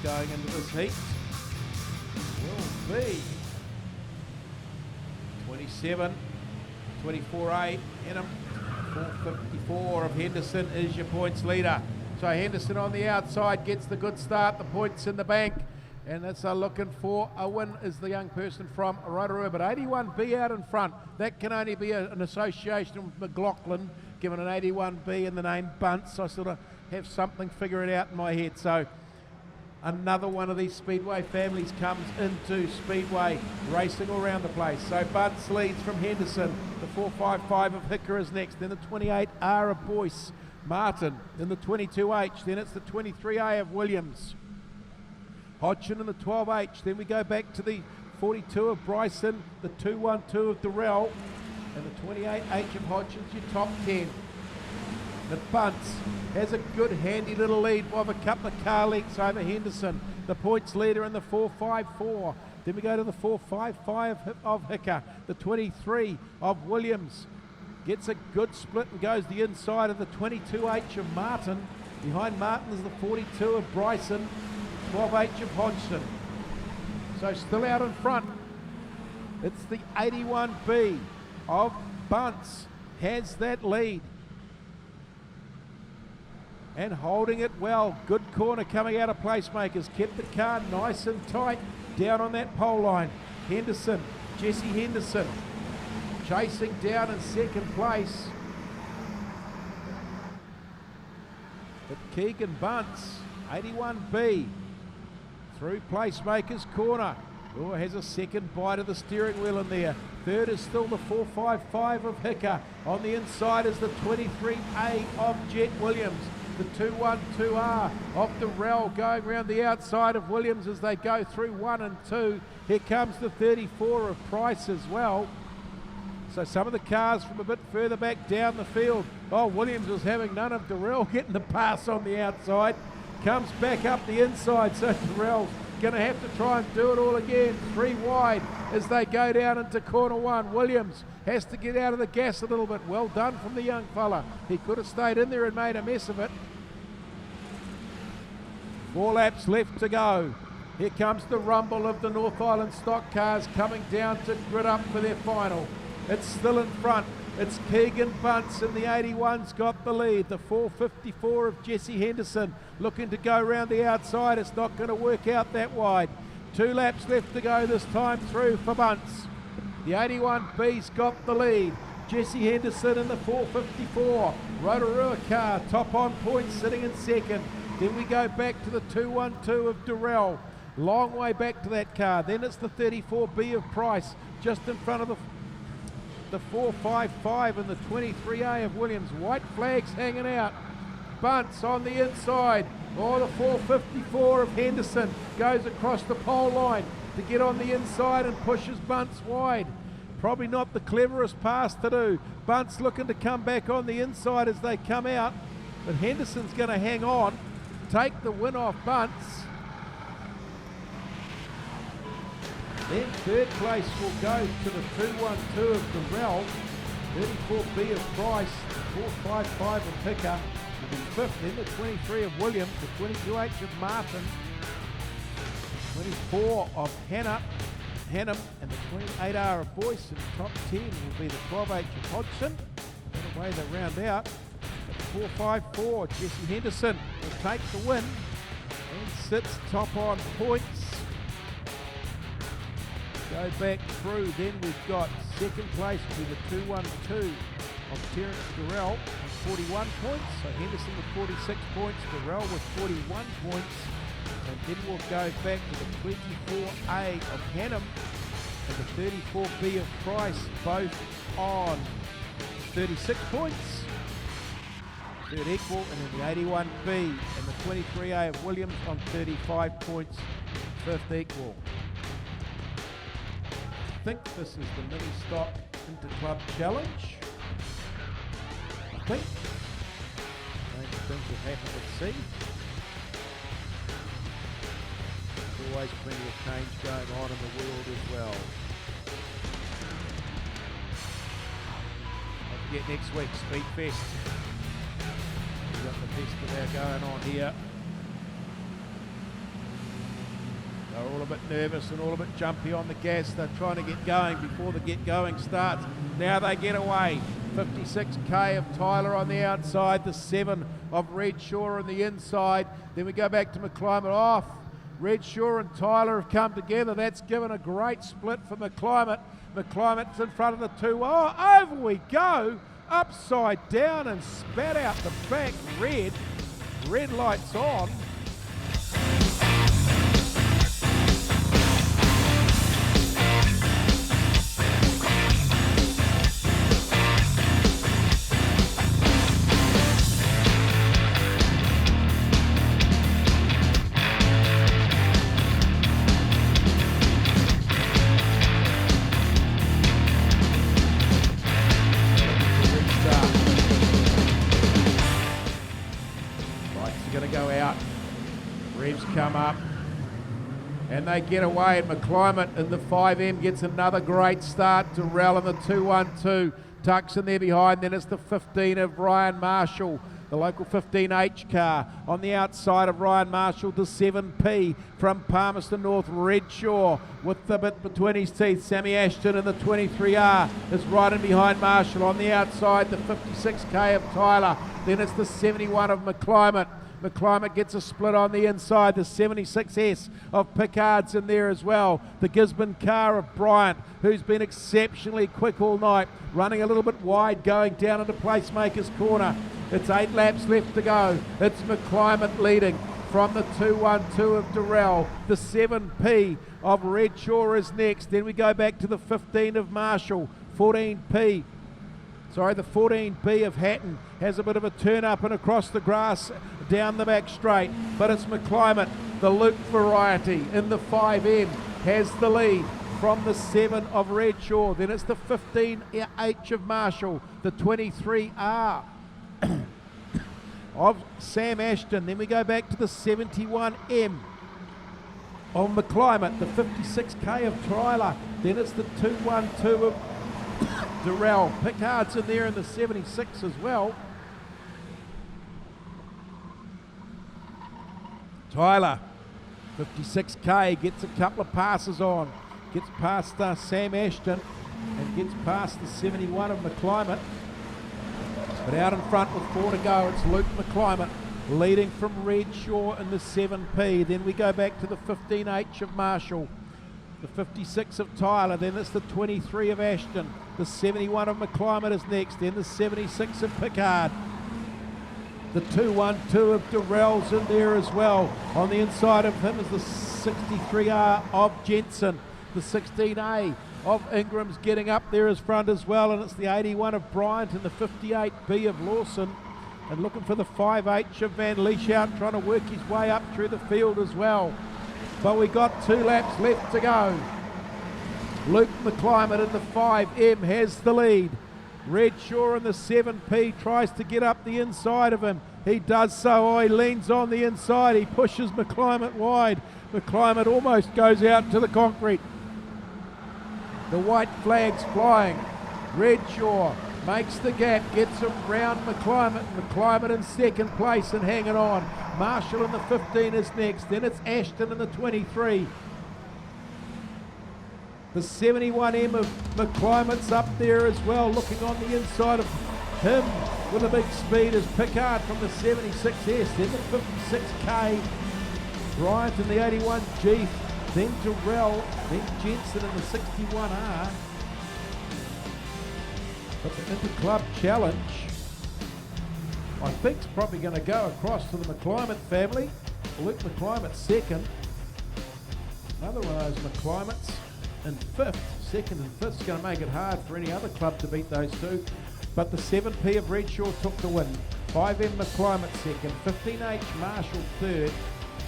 Going into this heat will be 27, 24A, Enham, 454 of Henderson is your points leader. So Henderson on the outside gets the good start, the points in the bank, and that's looking for a win is the young person from Rotorua. But 81B out in front, that can only be an association with McLaughlin, given an 81B in the name Bunce. I sort of have something figured out in my head. So another one of these Speedway families comes into Speedway racing all around the place. So Bunce leads from Henderson. The 455 of Hicker is next. Then the 28R of Boyce. Martin. Then the 22H. Then it's the 23A of Williams. Hodgson in the 12H. Then we go back to the 42 of Bryson. The 212 of Durrell. And the 28H of Hodgson's your top 10. But Bunce has a good handy little lead of a couple of car lengths over Henderson, the points leader in the 454. Then we go to the 455 of Hicker, the 23 of Williams. Gets a good split and goes the inside of the 22H of Martin. Behind Martin is the 42 of Bryson, 12H of Hodgson. So still out in front, it's the 81B of Bunce has that lead. and holding it well. Good corner coming out of Placemakers. Kept the car nice and tight down on that pole line. Henderson, Jesse Henderson, chasing down in second place. But Keegan Bunce, 81B, through Placemakers corner. Oh, has a second bite of the steering wheel in there. Third is still the 455 of Hicker. On the inside is the 23A of Jet Williams. The 212R of Durrell going around the outside of Williams as they go through 1 and 2. Here comes the 34 of Price as well. So some of the cars from a bit further back down the field. Oh, Williams was having none of Durrell getting the pass on the outside. Comes back up the inside, so Durrell's going to have to try and do it all again. 3 wide as they go down into corner 1. Williams has to get out of the gas a little bit. Well done from the young fella. He could have stayed in there and made a mess of it. 4 laps left to go. Here comes the rumble of the North Island stock cars coming down to grid up for their final. It's still in front. It's Keegan Bunce and the 81's got the lead. The 454 of Jesse Henderson looking to go round the outside. It's not going to work out that wide. 2 laps left to go this time through for Bunce. The 81B's got the lead. Jesse Henderson in the 454. Rotorua car, top on points, sitting in second. Then we go back to the 212 of Durrell. Long way back to that car. Then it's the 34B of Price, just in front of the 455 and the 23A of Williams. White flags hanging out. Bunce on the inside. Oh, the 454 of Henderson goes across the pole line to get on the inside and pushes Bunce wide. Probably not the cleverest pass to do. Bunce looking to come back on the inside as they come out, but Henderson's going to hang on, take the win off Bunce. Then third place will go to the 212 of Durrell, 34B of Price, 455 of Picker, and then fifth, then the 23 of Williams, the 22H of Martin, 24 of Hannum, and the 28R of Boyce, and top 10 will be the 12H of Hodgson. That way they round out. But the 454, Jesse Henderson will take the win and sits top on points. Go back through, then we've got second place will be the 212 of Terence Durrell with 41 points. So Henderson with 46 points, Durrell with 41 points. And then we'll go back to the 24A of Hannum and the 34B of Price, both on 36 points. Third equal, and then the 81B and the 23A of Williams on 35 points, fifth equal. I think this is the Ministocks Inter-Club Challenge. I think. Strange things have happened at sea. There's always plenty of change going on in the world as well. Don't forget next week, Speedfest. We've got the festival going on here. They're all a bit nervous and all a bit jumpy on the gas. They're trying to get going before the get going starts. Now they get away. 56K of Tyler on the outside, the 7 of Redshaw on the inside. Then we go back to McClimate off. Redshaw and Tyler have come together. That's given a great split for McClimate. McClimate's in front of the 2. Oh, over we go. Upside down and spat out the back red. Red lights on. Come up and they get away, and McClimate in the 5M gets another great start. Durrell in the 212 tucks in there behind. Then it's the 15 of Ryan Marshall The local 15H car on the outside of Ryan Marshall, the 7P from Palmerston North, Redshaw with the bit between his teeth. Sammy Ashton in the 23R is right in behind Marshall. On the outside, the 56K of Tyler. Then it's the 71 of McClimate. McClimate gets a split on the inside. The 76S of Pickard's in there as well. The Gisborne car of Bryant, who's been exceptionally quick all night, running a little bit wide going down into Placemaker's corner. It's 8 laps left to go. It's McClimate leading from the 212 of Durrell. The 7P of Redshaw is next. Then we go back to the 15 of Marshall. The 14B of Hatton has a bit of a turn up and across the grass down the back straight, but it's McClimate. The Luke variety in the 5M has the lead from the 7 of Redshaw. Then it's the 15H of Marshall, the 23R of Sam Ashton. Then we go back to the 71M of McClimate, the 56K of Tyler. Then it's the 212 of Durrell. Pickard's in there in the 76 as well. Tyler, 56K, gets a couple of passes on. Gets past Sam Ashton and gets past the 71 of McClimate. But out in front with 4 to go, it's Luke McClimate leading from Redshaw in the 7P. Then we go back to the 15H of Marshall, the 56 of Tyler. Then it's the 23 of Ashton. The 71 of McClimate is next. Then the 76 of Pickard. The 212 of Durrell's in there as well. On the inside of him is the 63R of Jensen. The 16A of Ingram's getting up there as front as well, and it's the 81 of Bryant and the 58B of Lawson, and looking for the 5H of Van Lieshout, trying to work his way up through the field as well. But we got 2 laps left to go. Luke McClimate in the 5M has the lead. Redshaw in the 7P tries to get up the inside of him. He does so. Oh, he leans on the inside. He pushes McClimate wide. McClimate almost goes out to the concrete. The white flag's flying. Redshaw makes the gap, gets around McClimate. McClimate in second place and hanging on. Marshall in the 15 is next. Then it's Ashton in the 23. The 71M of McClimate's up there as well, looking on the inside of him with a big speed is Pickard from the 76S. Then the 56K, Bryant in the 81G. Then Durrell, then Jensen in the 61R. But the Interclub Challenge, I think, is probably going to go across to the McClimate family. Luke McClimate second. Another one of those McClimates in fifth. Second and fifth is going to make it hard for any other club to beat those two. But the 7P of Redshaw took the win. 5M McClimate second. 15H Marshall third.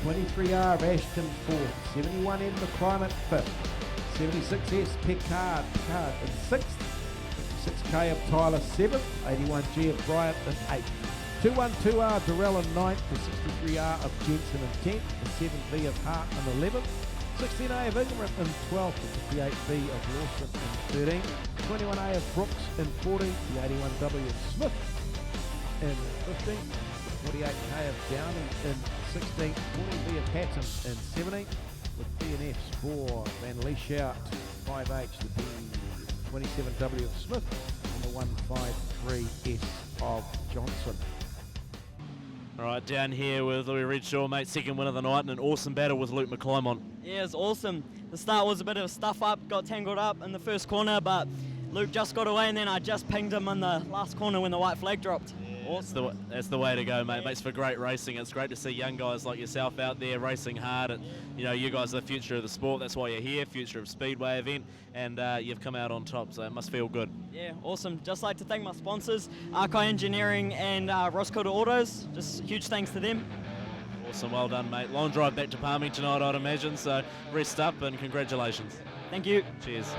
23R of Ashton fourth, 71N McClimate fifth, 76S Pickard in sixth, 56K of Tyler seventh, 81G of Bryant in eighth, 212R Durrell in ninth, the 63R of Jensen in 10th, the 7B of Hart in 11th, 16A of Ingram in 12th, the 58B of Lawson in 13th, 21A of Brooks in 14th, the 81W of Smith in 15th, 48K of Downing in 16th, 40B of Hatton in 17th, with DNFs for Van Lieshout, 5H, the B27W of Smith, and the 153S of Johnson. All right, down here with Louis Redshaw, mate, second win of the night, and an awesome battle with Luke McClimate. Yeah, it was awesome. The start was a bit of a stuff up, got tangled up in the first corner, but Luke just got away, and then I just pinged him in the last corner when the white flag dropped. Awesome. That's the way to go, mate. Makes for great racing. It's great to see young guys like yourself out there racing hard. And you know, you guys are the future of the sport. That's why you're here, future of Speedway event, and you've come out on top. So it must feel good. Yeah, awesome. Just like to thank my sponsors, Archi Engineering and Roscoe Autos. Just huge thanks to them. Awesome, well done, mate. Long drive back to Palmy tonight, I'd imagine. So rest up and congratulations. Thank you. Cheers.